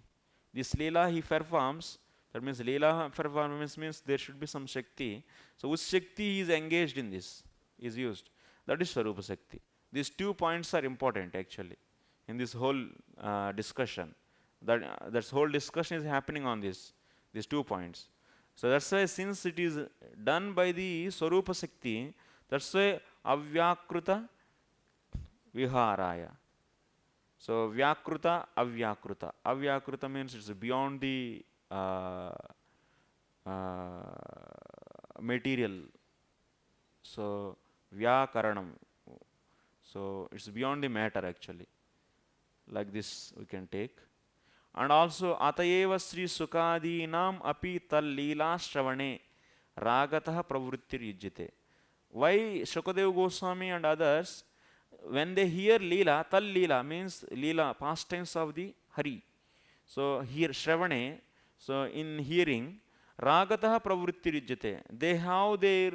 Speaker 1: This Leela he performs. That means Leela performance means there should be some Shakti. So which Shakti is engaged in this, is used. That is Swarupa Shakti. These 2 points are important actually in this whole discussion. That whole discussion is happening on these 2 points. So that's why since it is done by the Swarupa Shakti, that's why Avyakruta Viharaya. So Vyakruta, Avyakruta. Avyakruta means it's beyond the material. So Vyakaranam. So it's beyond the matter actually. Like this we can take. And also Atayeva Sri Sukadinam api tal leela shravane ragatah pravrittir yujyate. Why Shukadeva Goswami and others, when they hear leela, tal leela means leela, past tense of the Hari. So here Shravane, so in hearing, ragatah pravrittir yujyate. They have their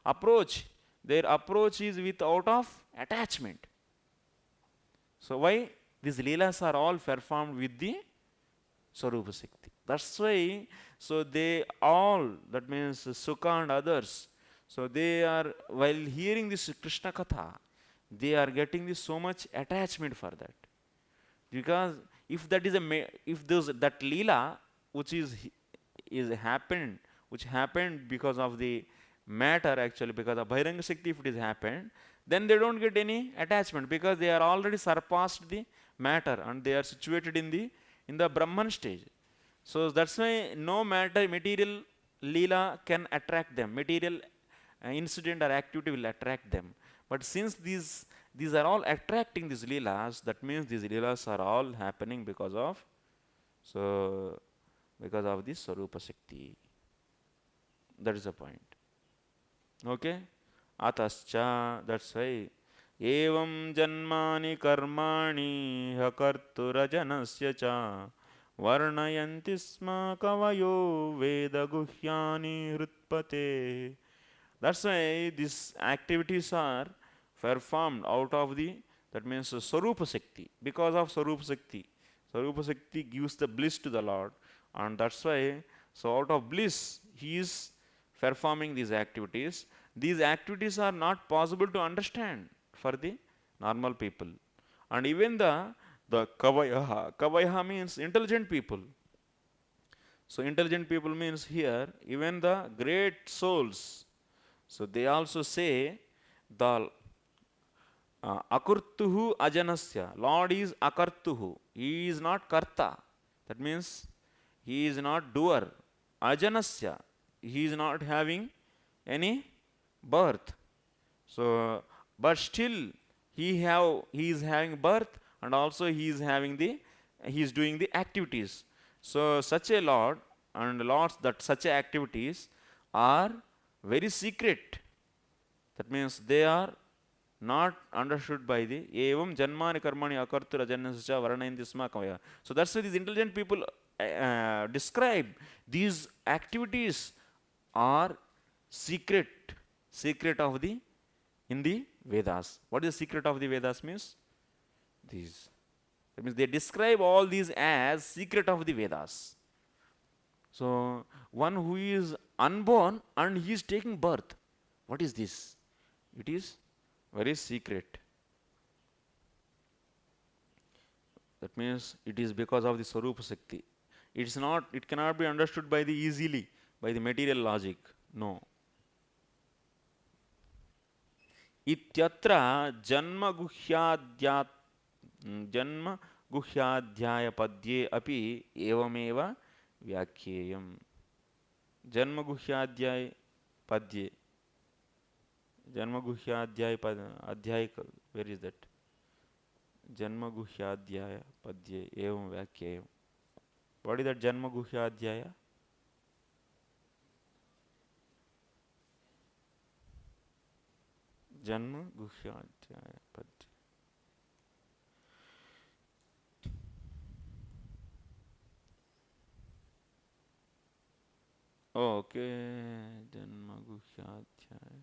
Speaker 1: approach. Their approach is with out of attachment. So why? These leelas are all performed with the Swarupa Shakti. That's why, so they all, that means Sukha and others, so they are, while hearing this Krishna Katha, they are getting this so much attachment for that. Because if that is that leela which happened because of the matter actually, because of Bhairanga Shakti, if it is happened, then they don't get any attachment because they are already surpassed the matter and they are situated in the Brahman stage. So that's why no matter material leela can attract them, material incident or activity will attract them. But since these are all attracting these leelas, that means these leelas are all happening because of this Swarupa Shakti. That is the point. Okay? Atascha, that's why evam janmani karmani hakarturajanasya cha varnayanti sma kavayo veda guhyani hrutpate. That's why these activities are performed out of the, that means Swarupa Shakti. Because of Swarupa Shakti gives the bliss to the Lord, and that's why, so out of bliss, he is performing these activities. These activities are not possible to understand for the normal people. And even the Kavayaha means intelligent people. So intelligent people means here, even the great souls. So they also say the Akurtuhu ajanasya. Lord is Akartuhu. He is not Karta. That means he is not doer. Ajanasya. He is not having any birth. So, but still he is having birth, and also he is doing the activities. So such a Lord and Lords, that such activities are very secret. That means they are not understood by the evam janmani karmani akartu rajanasya varanayanti sma kavaya. So that's why these intelligent people describe these activities are secret of the, in the Vedas. What is the secret of the Vedas means? These. That means they describe all these as secret of the Vedas. So one who is unborn and he is taking birth, what is this? It is very secret. That means it is because of the Swarupa Shakti. It cannot be understood by the easily, by the material logic. No. Ityatra janma guhyadhyaya padye api evameva vyakyeyam. Janma guhyadhyaya padye. Janma guhyadhyaya adhyaya, where is that? Janma guhyadhyaya padye evam vyakyeyam. What is that janma guhyadhyaya? Janma guhyadhyaya padye. Oh, okay. Janma guhyadhyaya.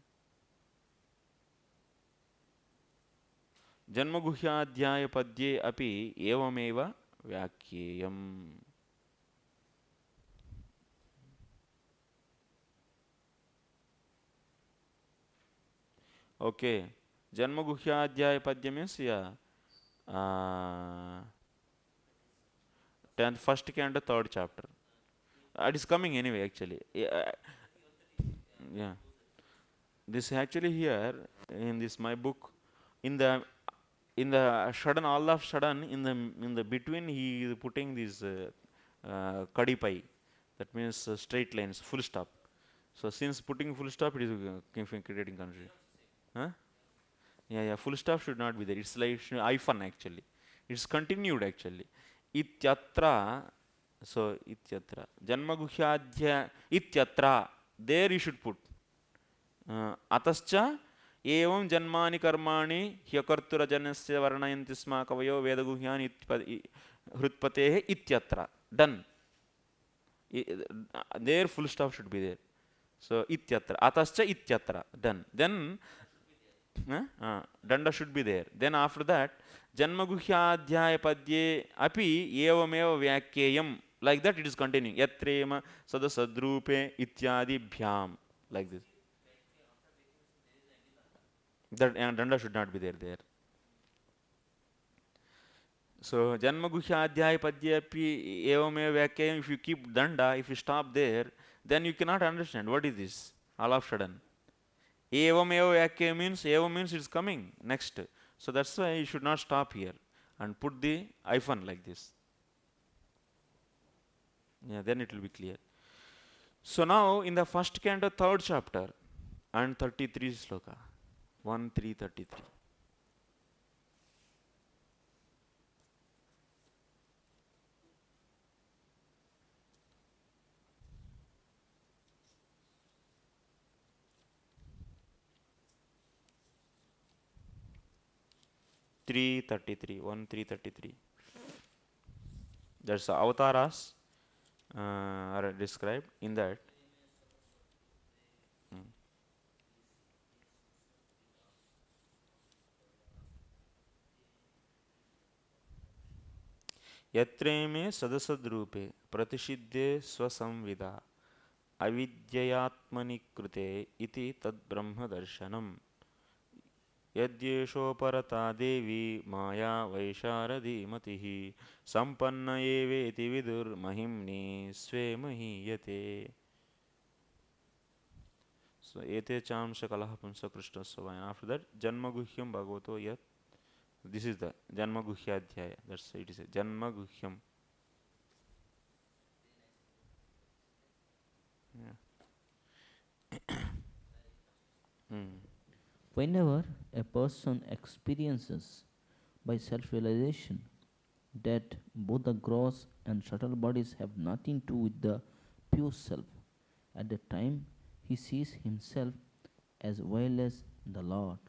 Speaker 1: Janmaguhyadhyaya padye api evameva vyakyeyam. Okay. Janmaguhyadhyaya padya means, yeah, 10th, first canto, 3rd chapter. It is coming anyway, actually. Yeah. This actually here in this my book, in the sudden, all of sudden, in the between, he is putting this kadipai. That means straight lines, full stop. So since putting full stop, it is creating confusion. Huh? Yeah, full stop should not be there. It's like hyphen actually. It's continued actually. Ityatra. So ityatra. Janmaguhyadhya ityatra. There you should put. Atascha evam janmani karmani hyakartura janasya varanayanti sma kavayo vedaguhyani hrutpatehe ityatra. Done. There full stop should be there. So ityatra. Atascha ityatra. Done. Then danda should be there. Then after that, janmaguhyadhyaya padye api evameva vyakyeyam. Like that it is continuing. Yatrema sadasadrupe ityadi bhyam. Like this. That danda should not be there. So janmaguhyadhyaya padye api evameva vyakyeyam. If you keep danda, if you stop there, then you cannot understand what is this all of sudden. Evameva vyakyeyam means it is coming next. So that's why you should not stop here and put the hyphen like this. Yeah, then it will be clear. So now in the first canto, 3rd chapter and 33 sloka, 1-3-33. That's the avatars are described in that. यत्रेमे सदसद्रूपे प्रतिषिद्धे स्वसंविदा अविद्ययात्मनि कृते इति तद्ब्रह्मदर्शनम् यद्येषोपरता देवी माया वैशारदी मतिः सम्पन्न एवेति विदुर्महिम्नि स्वे महीयते. So ete chamsha kalaha punsa krishna svaya. After that janmaguhyam bhagavato yat. This is the janmaguhya adhyaya. That's it is a janmaguhyam. Yeah.
Speaker 6: Whenever a person experiences by self-realization that both the gross and subtle bodies have nothing to do with the pure self, at that time he sees himself as well as the Lord.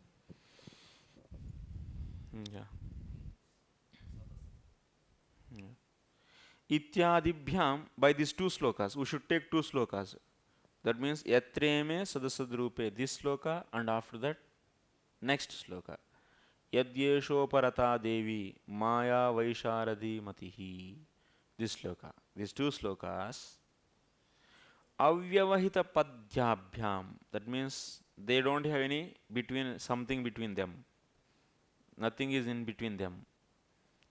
Speaker 1: Yeah. Ityadibhyam, by these two slokas, we should take two slokas. That means yatreme sadasadrupe, this sloka, and after that next sloka. Yadyeshoparata devi maya vaisharadi matihi. This sloka. These two slokas. Avyavahita padyabhyam. That means they don't have any something between them. Nothing is in between them.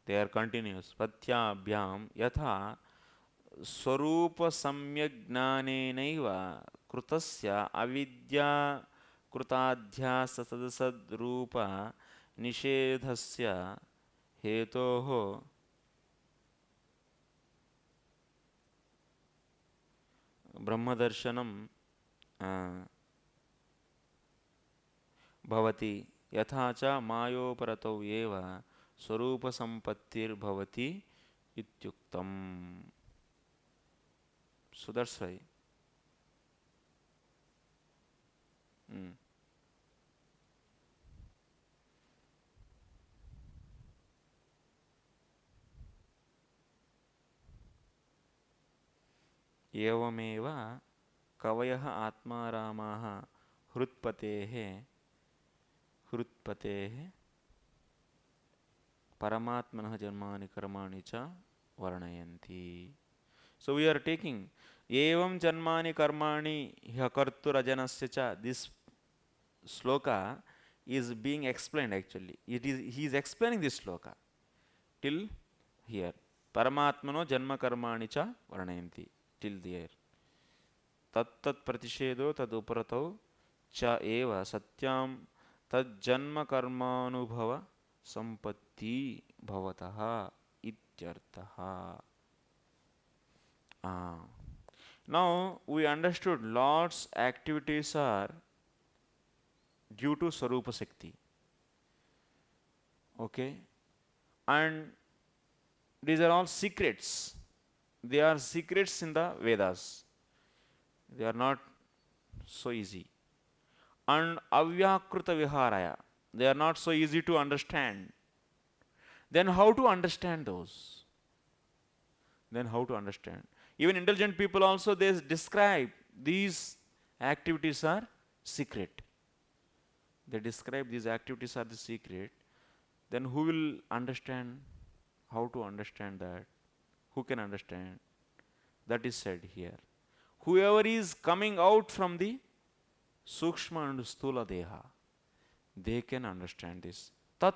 Speaker 1: They are continuous. Patyabhyam yatha swarupa samyak jnanenaiva krutasya avidya krutadhyasa sadasad rupa nishedhasya hetoho brahmadarshanam bhavati yatha cha mayoparatau eva swarupa sampattir bhavati ityuktam. So that's why. एवमेव कवयः आत्मारामाः हृत्पतेः परमात्मनः जन्मानि कर्माणि च वर्णयन्ति. So we are taking evam janmani karmani hyakarturajanaस्य च. This sloka is being explained actually. He is explaining this sloka till here. Paramatmano janma karmani cha varnayanti till there. Tat pratishedo tad uparatau cha eva satyam tad janma karmanubhava sampatti bhavataha ityartaha. Now we understood Lord's activities are due to Swarupa Shakti. Okay? And these are all secrets. They are secrets in the Vedas. They are not so easy. And avyakruta viharaya. They are not so easy to understand. Then how to understand those? Even intelligent people also, they describe these activities are secret. They describe these activities are the secret. Then who will understand how to understand that? Who can understand? That is said here. Whoever is coming out from the Sukshma and Sthula Deha, they can understand this. Tat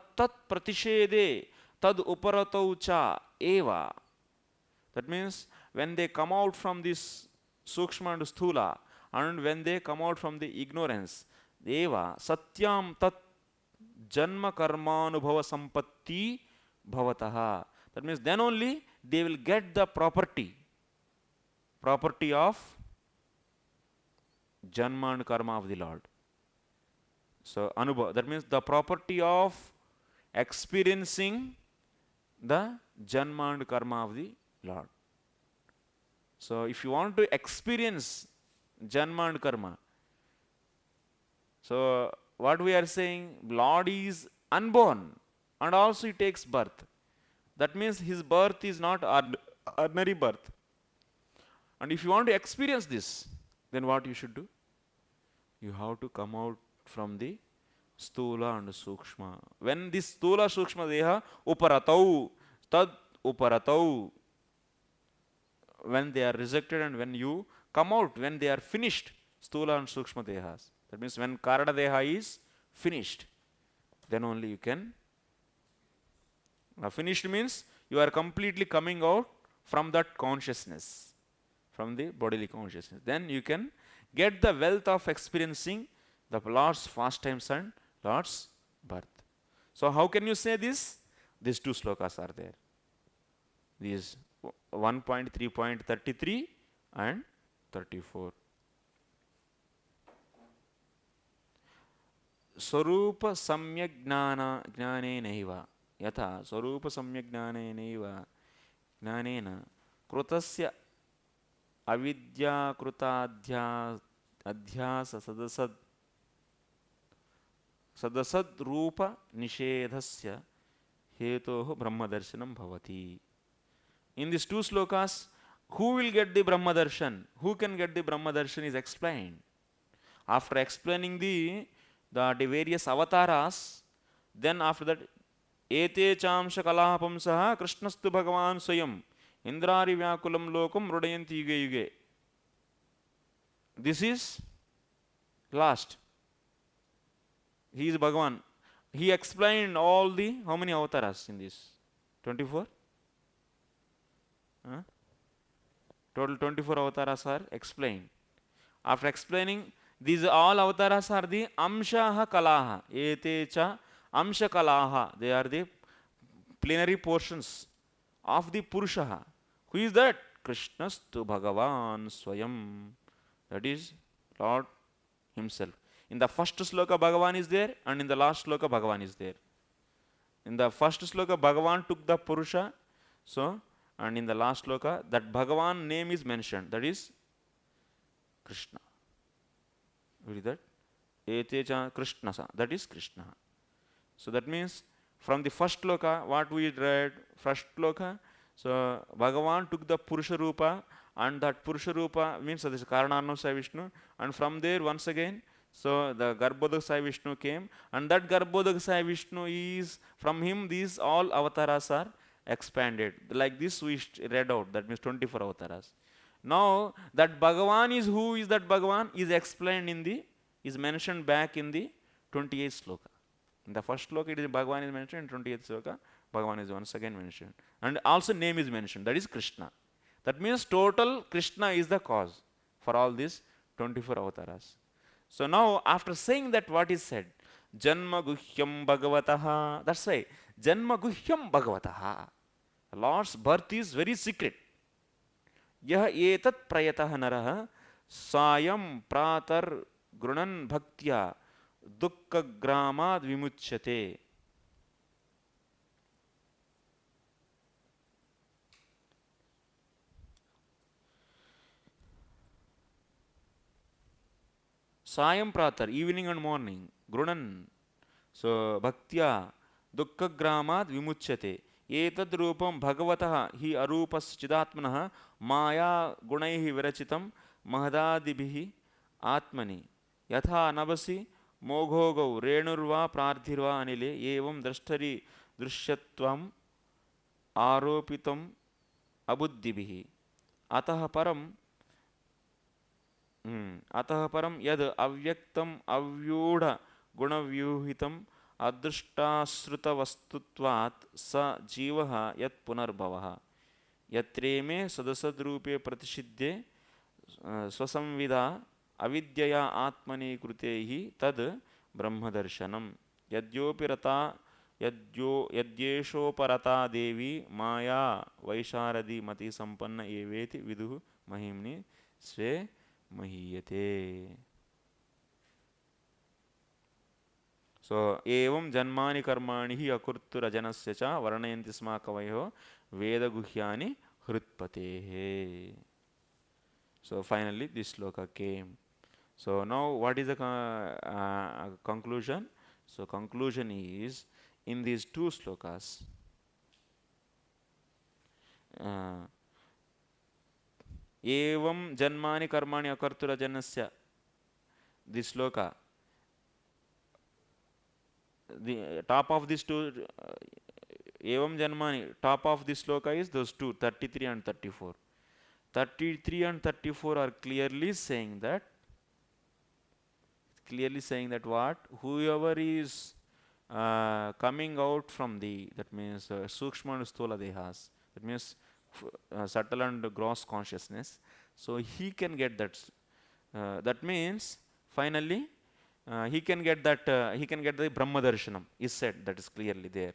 Speaker 1: pratishede tad uparatau cha eva. That means when they come out from this Sukshma and Sthula, and when they come out from the ignorance, eva satyam tat janma karmanubhava sampatti bhavataha. That means then only they will get the property of janma and karma of the Lord. So anubhava, that means the property of experiencing the janma and karma of the Lord. So if you want to experience janma and karma, so what we are saying, Lord is unborn and also he takes birth. That means his birth is not ordinary birth. And if you want to experience this, then what you should do? You have to come out from the Stula and Sukshma. When this Stula Sukshma Deha uparatau, tad uparatau, when they are rejected and when you come out, when they are finished, stula and sukshma dehas. That means when karana deha is finished, then only you can. Now finished means you are completely coming out from that consciousness, from the bodily consciousness. Then you can get the wealth of experiencing the Lord's pastimes and Lord's birth. So how can you say this? These two slokas are there. These 1.3.33 and 34. Swarupa samyak jnanenaiva yatha swarupa samyak jnanenaiva jnanena krutasya avidya krutadhyasa sadasad rupa nishedhasya hetoh brahmadarshanam bhavati. In these two slokas, who will get the brahmadarshan? Who can get the brahmadarshan is explained. After explaining the various avataras, then after that, ete chamsha kalapamsaha krishnastu bhagavan swayam indrari vyakulam lokam rudayanti yuge yuge. This is last. He is Bhagavan. He explained all the, how many avatars in this? 24? Total 24 avatars are explained. After explaining, these all avatars are the amshaha kalaha. Ete cha amsha kalaha. They are the plenary portions of the Purushaha. Who is that? Krishnastu Bhagavan Swayam. That is Lord Himself. In the first sloka, Bhagavan is there, and in the last sloka, Bhagavan is there. In the first sloka, Bhagavan took the Purusha. So, and in the last sloka, that Bhagavan name is mentioned. That is Krishna. Read that. Eteja Krishnasa. That is Krishna. So that means from the first sloka, what we read, first sloka, so Bhagavan took the Purusha Rupa, and that Purusha Rupa means that is Karanarno Sai Vishnu, and from there once again, so the Garbhodak Sai Vishnu came, and that Garbhodak Sai Vishnu is, from him these all avatars are expanded. Like this we read out, that means 24 avatars. Now that Bhagavan is, who is that Bhagavan is explained in the, is mentioned back in the 28th sloka. In the first sloka it is Bhagavan is mentioned, in 28th sloka Bhagavan is once again mentioned. And also name is mentioned, that is Krishna. That means total Krishna is the cause for all these 24 avatars. So now after saying that, what is said? Janma guhyam bhagavataha. That's why Janma guhyam bhagavataha. Lord's birth is very secret. Yah etat prayatah naraha sayam pratar grunan bhaktya dukkha gramad vimuchyate. Sayam pratar, evening and morning, grunan. So bhaktya dukkha gramad vimuchyate. Etad rupam bhagavataha hi arupas chidatmanaha maya gunaihi virachitam mahadadibihi atmani yatha nabasi moghogau renurva prardhirva anile evam drashtari drishyatvam aropitam abuddhibihi atah param yad avyaktam avyudha gunavyuhitam adrushtasruta vastutvat sa jivaha yat punarbhavaha yatreme sadasadrupe pratishidye swasamvida avidyaya atmani krutehi tad brahmadarshanam yadyopi rata yadyeshoparata devi maya vaisharadi mati sampanna eveti viduh mahimni sve mahiyate. So, evam janmani karmani hi akurtu rajanasya cha varanayanti sma kavayo veda guhyani hrutpatehe. So, finally this sloka came. So, now what is the conclusion? So, conclusion is, in these two slokas, evam janmani karmani akartu rajanasya, this sloka, the top of these two evam janmani, top of this sloka is those two, 33 and 34. 33 and 34 are clearly saying that what? Whoever is coming out from the, that means Sukshma and Sthola Dehas, that means subtle and gross consciousness, so he can get that. That means finally he can get that, he can get the Brahma Darshanam is said, that is clearly there.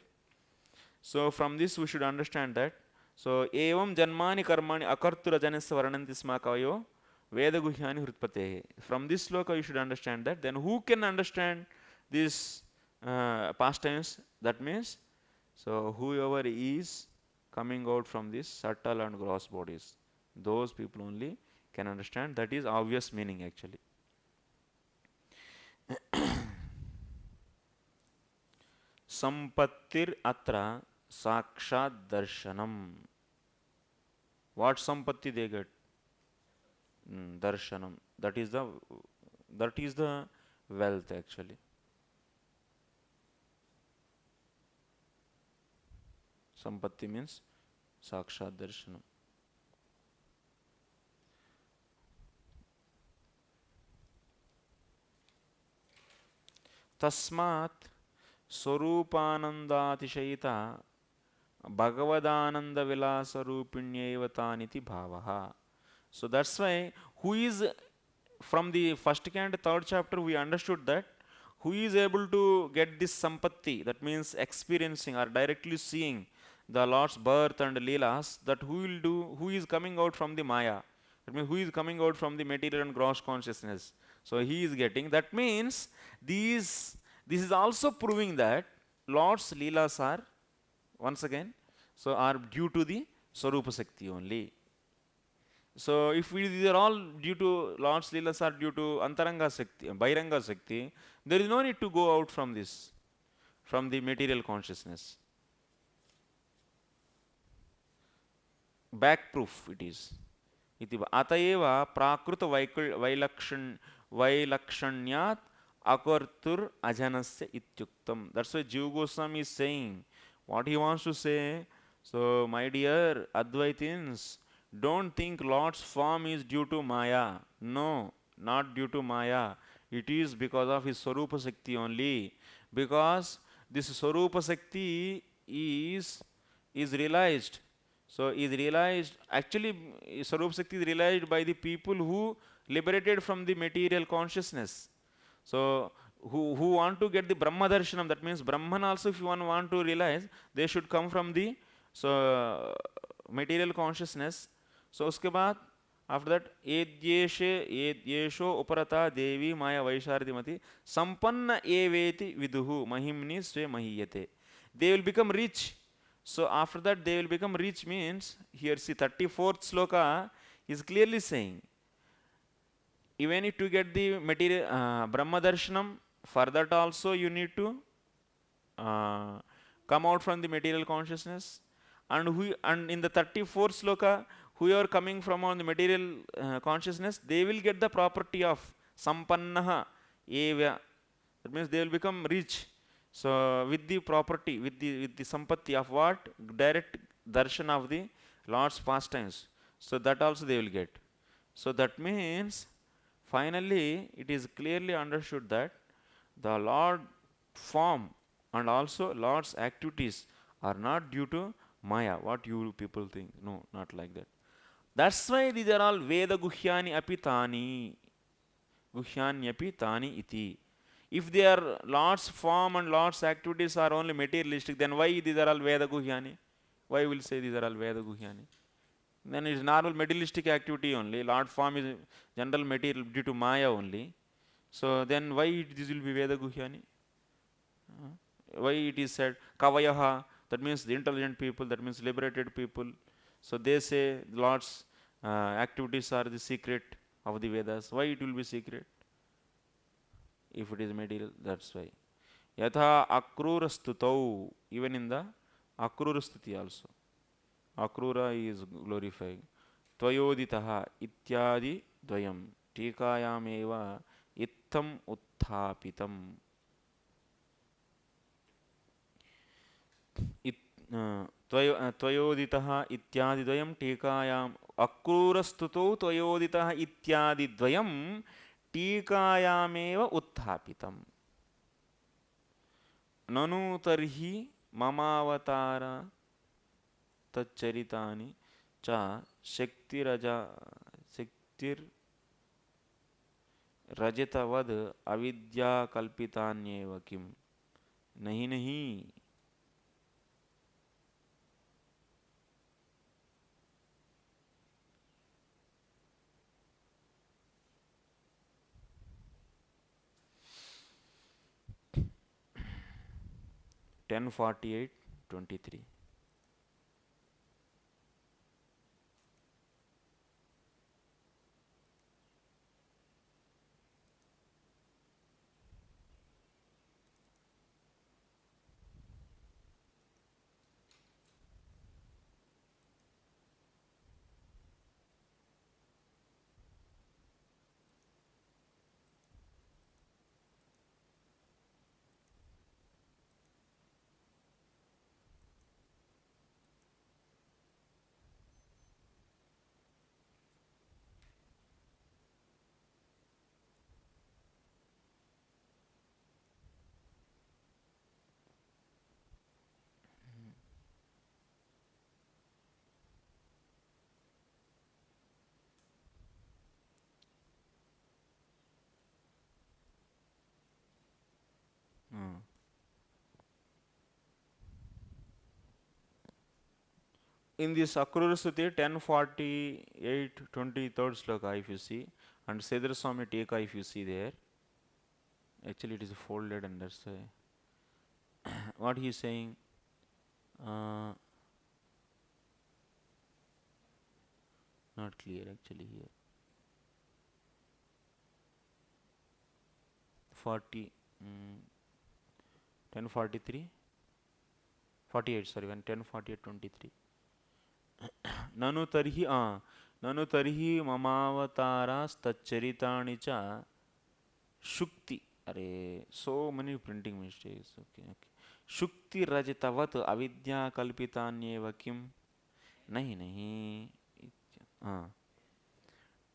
Speaker 1: So from this we should understand that, so evam janmani karmani akartura janasya varananti smakayo Veda Guhyani Hrutpatehe. From this sloka you should understand that. Then who can understand this past tense? That means, so whoever is coming out from this subtle and gross bodies, those people only can understand. That is obvious meaning actually. Sampattir atra sakshat darshanam. What sampatti they get? Darshanam. That is the wealth actually. Sampatti means sakshat darshanam. Tasmat Swarupanandatishayita Bhagavadananda Vilasa Rupinyeva Taniti Bhavaha. So that's why who is, from the first and third chapter we understood that who is able to get this sampatti, that means experiencing or directly seeing the Lord's birth and leelas, that who is coming out from the Maya, that means who is coming out from the material and gross consciousness. So he is getting, that means this is also proving that Lord's leelas are, once again, so are due to the Swarupa Sakti only. So if these are all due to Lord's leelas are due to Antaranga Sakti, Bairanga Sakti, there is no need to go out from this, from the material consciousness. Back proof it is. Atayeva prakruta vailakshanyat akartur ajanasya ityuktam. That's why Jiva Goswami is saying what he wants to say. So my dear Advaitins, don't think Lord's form is due to Maya. No, not due to Maya. It is because of his Swarupa Sakti only. Because this Swarupa Sakti is realized. So is realized, actually Swarupa Sakti is realized by the people who liberated from the material consciousness. So who want to get the Brahma Darshanam, that means Brahman also, if one want to realize, they should come from the material consciousness. So uske baad, after that, edyesho uparata devi maya vaisharidimati sampanna eveti viduhu mahimni sve mahiyate. They will become rich. So after that they will become rich means, here see 34th sloka is clearly saying, even if to get the material Brahma Darshanam, for that also you need to come out from the material consciousness. And in the 34th sloka, who are coming from on the material consciousness, they will get the property of sampannaha eva. That means they will become rich. So with the property, with the sampatti of what? Direct darshan of the Lord's pastimes. So that also they will get. So that means finally it is clearly understood that the Lord form and also Lord's activities are not due to Maya, what you people think. No, not like that. That's why these are all Veda Guhyani api tani. Guhyani api tani iti. If they are Lord's form and Lord's activities are only materialistic, then why these are all Veda Guhyani? Why will say these are all Veda Guhyani? Then it is normal materialistic activity only. Lord form is general material due to Maya only. So then why this will be Veda Guhyani? Why it is said Kavayaha, that means the intelligent people, that means liberated people. So they say Lord's activities are the secret of the Vedas. Why it will be secret? If it is material, that's why. Yatha akrura stutau, even in the akrura stuti also. Akrura is glorifying. Tvayoditaha ityadi dvayam. Tikayameva ittam utthapitam. त्वयोदितः इत्यादिद्वयं टीकायाम् अक्रूरस्तुतौ त्वयोदितः इत्यादिद्वयं टीकायामेव उत्थापितम् ननु तर्हि ममावतार तच्चरितानि च शक्तिर्रजतवद् अविद्याकल्पितान्येव किम् नहीं नहीं 10:48:23 In this Akrura Stuti 10:48 23rd sloka if you see, and Sedra Swami Tika if you see there, actually it is folded and that's why what he is saying, not clear actually here. 10:43 48 sorry 10:48:23 ननु तर्हि ममावतारास्तच्चरितानि च शुक्ति अरे so many printing mistakes okay शुक्ति रजतवत् अविद्याकल्पितान्येव किम नहीं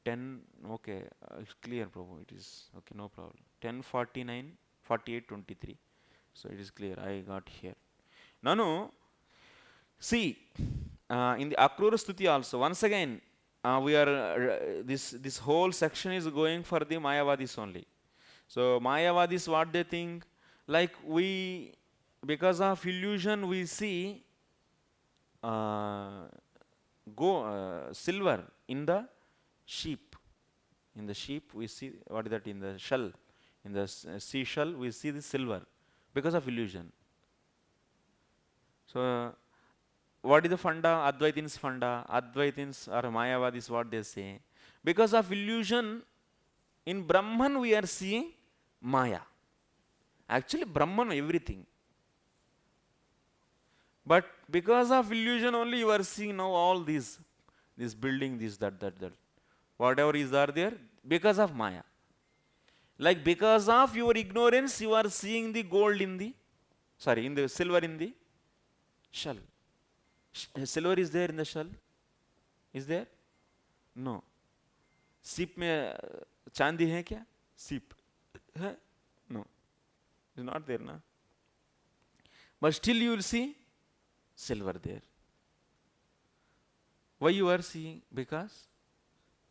Speaker 1: 10 okay it's clear Prabhu it is okay no problem 10:49:48:23 so it is clear I got here nanu see in the Akrura Stuti also once again we are this whole section is going for the Mayavadis only. So Mayavadis what they think, like we because of illusion we see silver in the sheep. In the sheep we see what is that, in the shell, in the seashell we see the silver because of illusion. So what is the funda? Advaitins funda. Advaitins or Mayavadis what they say. Because of illusion, in Brahman we are seeing Maya. Actually Brahman everything. But because of illusion only you are seeing now all these, this building, this, that. Whatever is there because of Maya. Like because of your ignorance you are seeing the gold in the, in the silver in the shell. Silver is there in the shell? Is there? No. Sheep में चांदी है क्या? Sheep है? No. It's not there na. But still you will see silver there. Why you are seeing? Because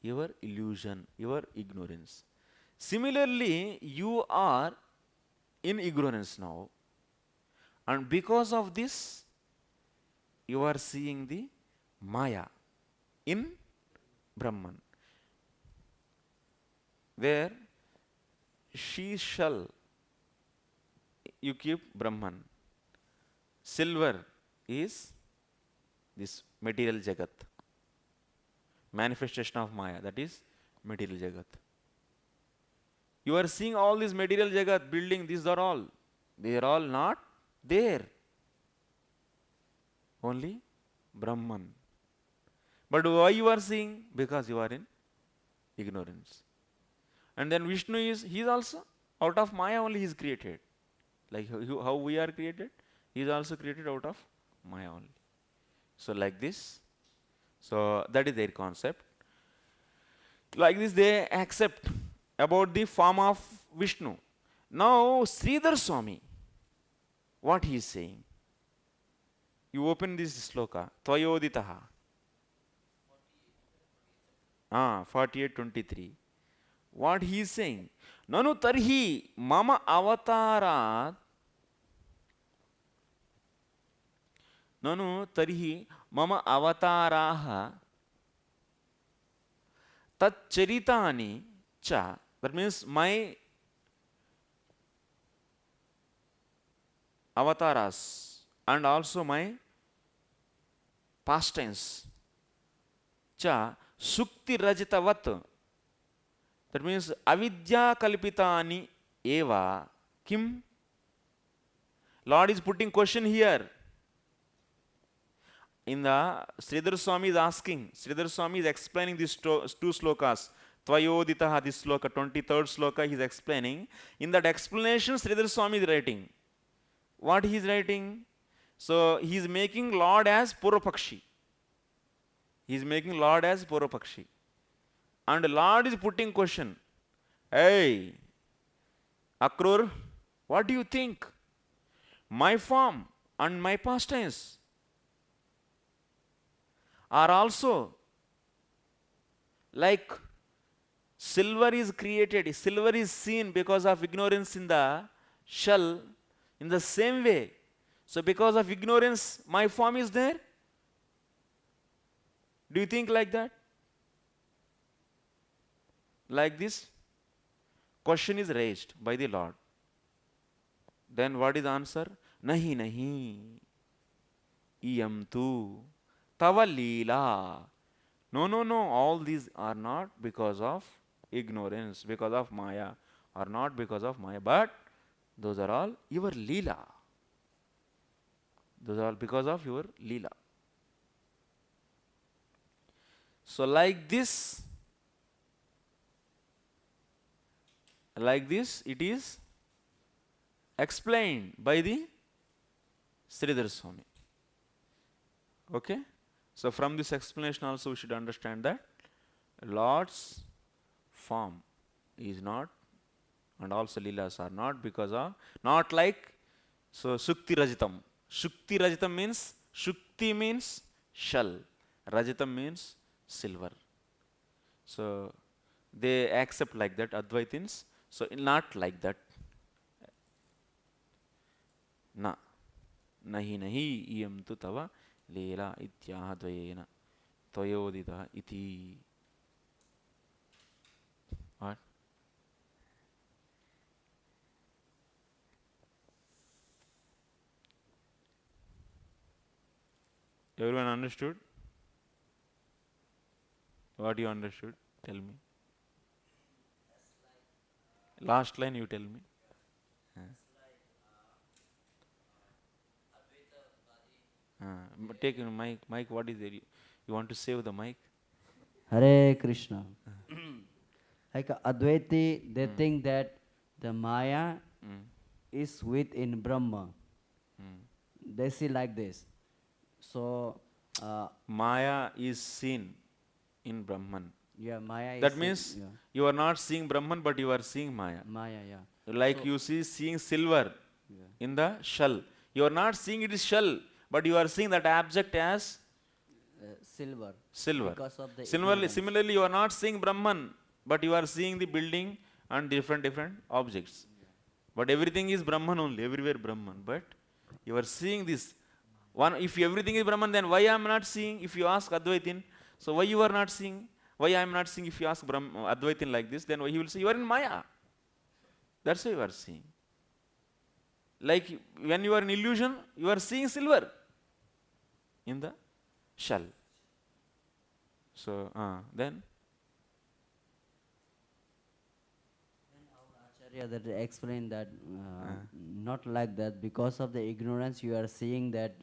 Speaker 1: your illusion, your ignorance. Similarly, you are in ignorance now, and because of this you are seeing the Maya in Brahman. Where she shall you keep Brahman. Silver is this material Jagat. Manifestation of Maya, that is material Jagat. You are seeing all this material Jagat, building, these are all. They are all not there. Only Brahman. But why you are seeing? Because you are in ignorance. And then Vishnu is, he is also out of Maya only he is created. Like how we are created, he is also created out of Maya only. So like this. So that is their concept. Like this they accept about the form of Vishnu. Now Sridhar Swami, what he is saying? You open this sloka, Tvayoditaha. 48:23. What he is saying? Nanu tarhi mama avatarat. Nanu tarhi mama avataraha tat charitani cha. That means my avatars and also my past tense cha sukti rajitavat. That means avidya kalpitani eva kim. Lord is putting question here. In the Sridhar Swami is asking, Sridhar Swami is explaining these two slokas. Tvayoditaha, this sloka, 23rd sloka he is explaining. In that explanation Sridhar Swami is writing. What he is writing? So he is making Lord as Purvapakshi. He is making Lord as Purvapakshi. And Lord is putting question. Hey, Akrur, what do you think? My form and my past tense are also like silver is created, silver is seen because of ignorance in the shell. In the same way, so because of ignorance my form is there. Do you think like that? Like this question is raised by the Lord. Then what is the answer? Nahi nahi iyam tu tava leela. No, no, no, all these are not because of ignorance, because of Maya, or not because of Maya, but those are all your leela. Those are all because of your leela. So like this it is explained by the Sridhar Swami. Okay? So from this explanation also we should understand that Lord's form is not, and also Leelas are not because of, not like, so Shukti Rajitam. Shukti Rajitam means, Shukti means shell, Rajitam means silver. So they accept like that, Advaitins. So not like that. Na. Nahi nahi iyam tu tava leela ityaha dvayena tvayodita iti. What? Everyone understood? What you understood? Tell me. Last line you tell me. Take your mic. Mic, what is there? You want to save the mic?
Speaker 4: Hare Krishna. Like Advaiti, they think that the Maya is within Brahma. They see like this. So,
Speaker 1: Maya is seen in Brahman.
Speaker 4: yeah, Maya
Speaker 1: That
Speaker 4: is
Speaker 1: means
Speaker 4: yeah.
Speaker 1: you are not seeing Brahman, but you are seeing Maya.
Speaker 4: Maya, yeah.
Speaker 1: Like
Speaker 4: So-
Speaker 1: you see seeing silver
Speaker 4: Yeah.
Speaker 1: in the shell. You are not seeing it is shell, but you are seeing that object as
Speaker 4: Silver.
Speaker 1: silver.
Speaker 4: Because of the
Speaker 1: Similarly, you are not seeing Brahman, but you are seeing the building and different objects. But everything is Brahman only, everywhere Brahman. But you are seeing this. One, if everything is Brahman, then why I am not seeing? If you ask Advaitin, so why you are not seeing? Why I am not seeing? If you ask Advaitin like this, then he will say, you are in Maya. That's why you are seeing. Like when you are in illusion, you are seeing silver in the shell. So, then?
Speaker 4: Acharya that explained that not like that. Because of the ignorance, you are seeing that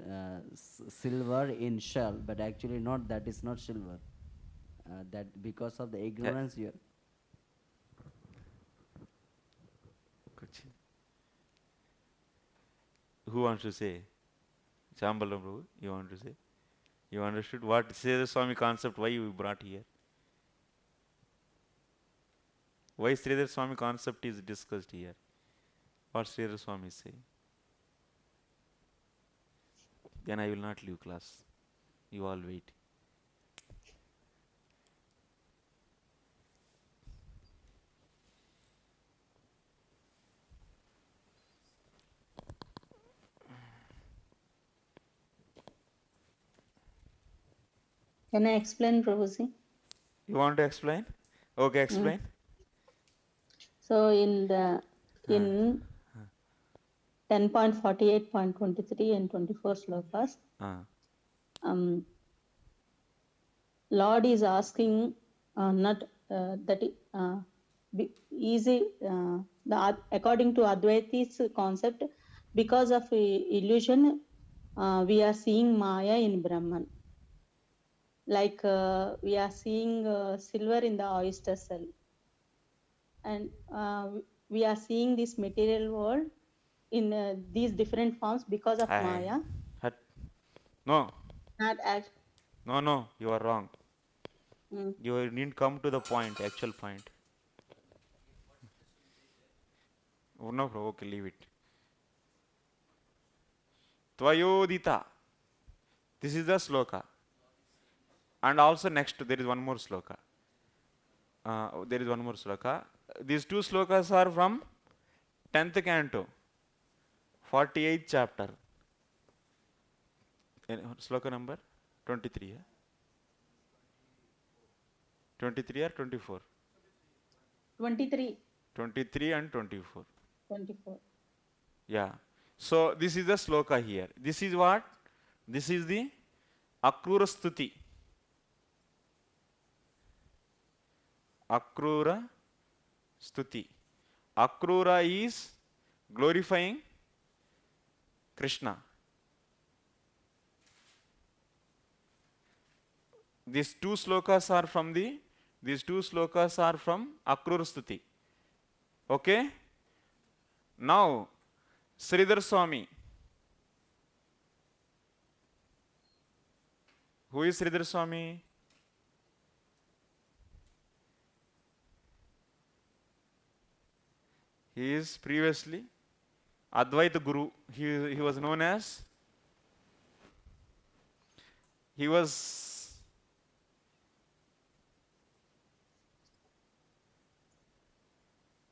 Speaker 4: silver in shell, but actually not. That is not silver. That because of the ignorance, you.
Speaker 1: Who wants to say? Chambalam Prabhu, you want to say? You understood what Sridhar Swami concept, why you brought here? Why Sridhar Swami concept is discussed here? What Sridhar Swami is saying? Then I will not leave class. You all wait.
Speaker 2: Can I explain, Prabhuji?
Speaker 1: You want to explain? Okay, explain.
Speaker 2: So in 10.48.23 and 24 slokas,
Speaker 1: Uh,
Speaker 2: Lord is asking, not that easy, according to Advaiti's concept, because of illusion, we are seeing Maya in Brahman. Like we are seeing silver in the oyster shell. And we are seeing this material world in these different forms because of Maya.
Speaker 1: No,
Speaker 2: Not act.
Speaker 1: no, you are wrong.
Speaker 2: Mm.
Speaker 1: You need come to the point, actual point. Oh, no, bro, okay, leave it. Tvayodita. This is the sloka. And also next, there is one more sloka. These two slokas are from 10th canto, 48th chapter. Sloka number 23. 23 or 24?
Speaker 2: 23.
Speaker 1: 23 and 24.
Speaker 2: 24.
Speaker 1: Yeah. So this is the sloka here. This is what? This is the Akrura Stuti. Akrura Stuti. Akrura is glorifying Krishna. These two slokas are from Akrura Stuti. Okay? Now, Sridhar Swami. Who is Sridhar Swami? He is previously Advaita Guru. He was known as, he was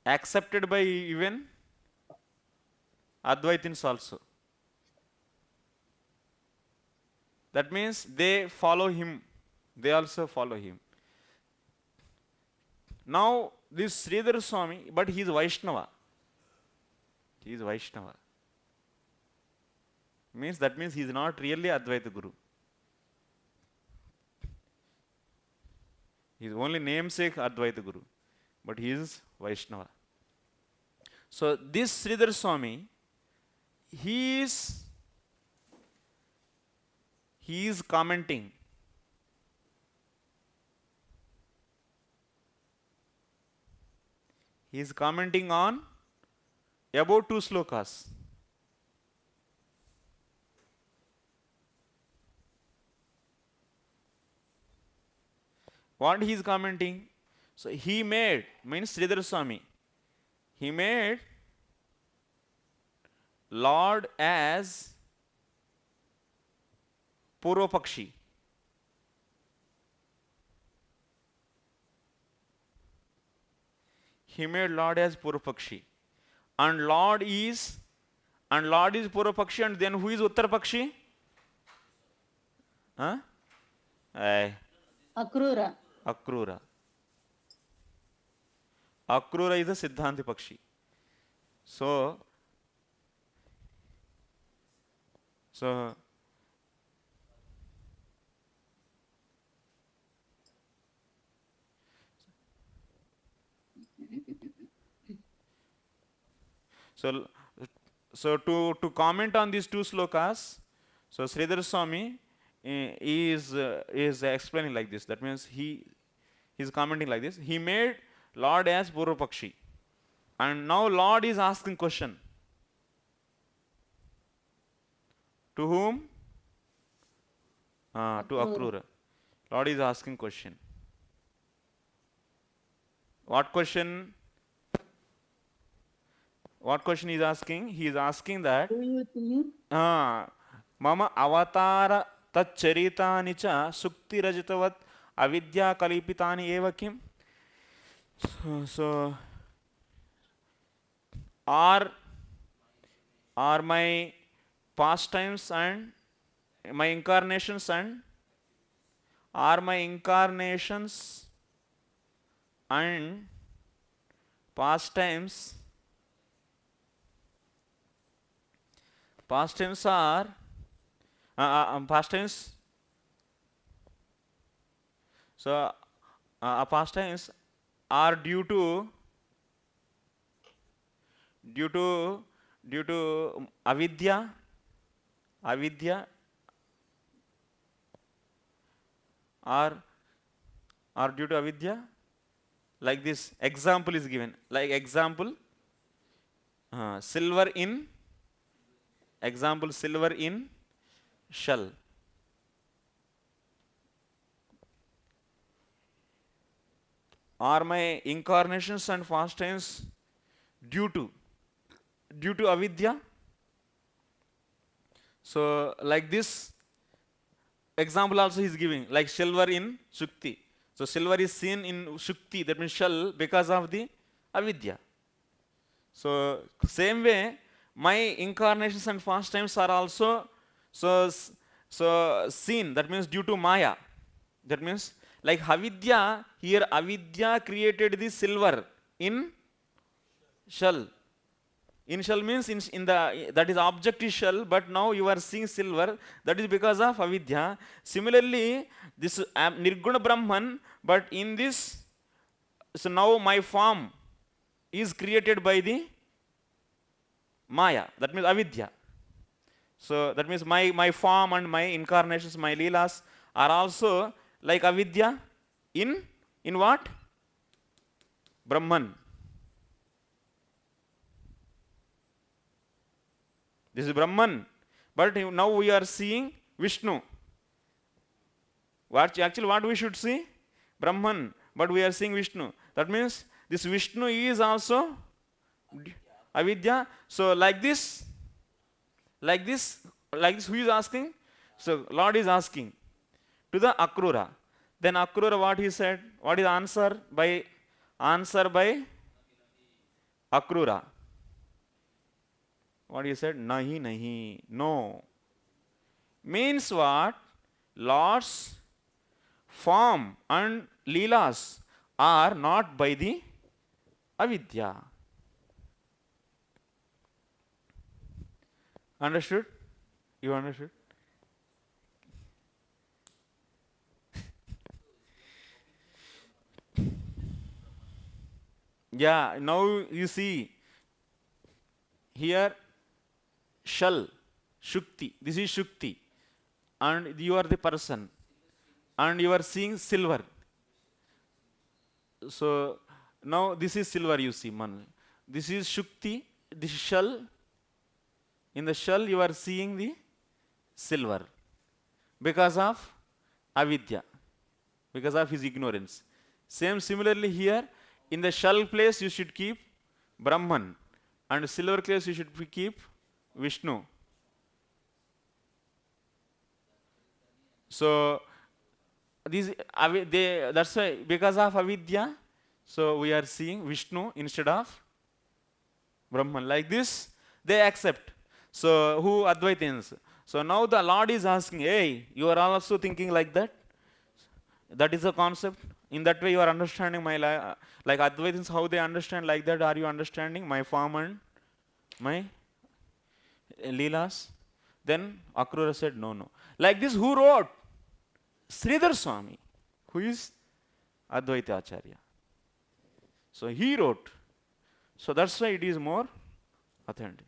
Speaker 1: accepted by even Advaitins also. That means they follow him. They also follow him. Now, this Sridhar Swami, but he is Vaishnava. He is Vaishnava. That means he is not really Advaita Guru. He is only namesake Advaita Guru, but he is Vaishnava. So this Sridhar Swami, he is commenting. He is commenting on about two slokas. What he is commenting? So he made, means Sridhar Swami, he made Lord as Purva Pakshi. He made Lord as Purva Pakshi. And Lord is Purva Pakshi, and then who is Uttar Pakshi? Huh?
Speaker 2: Akrura.
Speaker 1: Akrura. Akrura is a Siddhanti Pakshi. So to comment on these two slokas, so Sridhar Swami is explaining like this. That means he is commenting like this. He made Lord as Purva Pakshi. And now Lord is asking question. To whom? To Akrura. Lord is asking question. What question? What question he is asking? He is asking that
Speaker 2: Do you think
Speaker 1: mama avatara tat charitani cha sukti rajitavat avidya kalipitani eva kim? So are my pastimes and my incarnations and are my incarnations and pastimes are pastimes, so pastimes are due to avidya are due to avidya. Like this example is given, like example silver in shell. Are my incarnations and pastimes due to avidya? So like this example also he is giving, like silver in shukti. So silver is seen in shukti, that means shell, because of the avidya. So same way my incarnations and pastimes are also so seen, that means due to maya. That means like avidya, here avidya created the silver in shell. In shell means in the, that is object is shell, but now you are seeing silver, that is because of avidya. Similarly, this Nirguna Brahman, but in this, so now my form is created by the maya, that means avidya. So that means my form and my incarnations, my leelas are also like avidya in what? Brahman. This is Brahman, but now we are seeing Vishnu. Actually what we should see? Brahman, but we are seeing Vishnu. That means this Vishnu is also avidya. So like this, who is asking? So Lord is asking to the Akrura. Then Akrura, what he said? What is answer by Akrura? What he said? Nahi, no. Means what? Lord's form and leelas are not by the avidya. Understood? You understood? Yeah, now you see here shell, Shukti, this is Shukti, and you are the person, and you are seeing silver. So now this is silver, you see, man. This is Shukti, this is shell. In the shell you are seeing the silver because of avidya, because of his ignorance. Similarly here, in the shell place you should keep Brahman, and silver place you should keep Vishnu. So that's why, because of avidya, so we are seeing Vishnu instead of Brahman. Like this they accept. So who? Advaitins. So now the Lord is asking, hey, you are also thinking like that? That is the concept. In that way you are understanding my life. Like Advaitins, how they understand like that, are you understanding my form and my leelas? Then Akrura said, no. Like this, who wrote? Sridhar Swami, who is Advaita Acharya. So he wrote. So that's why it is more authentic.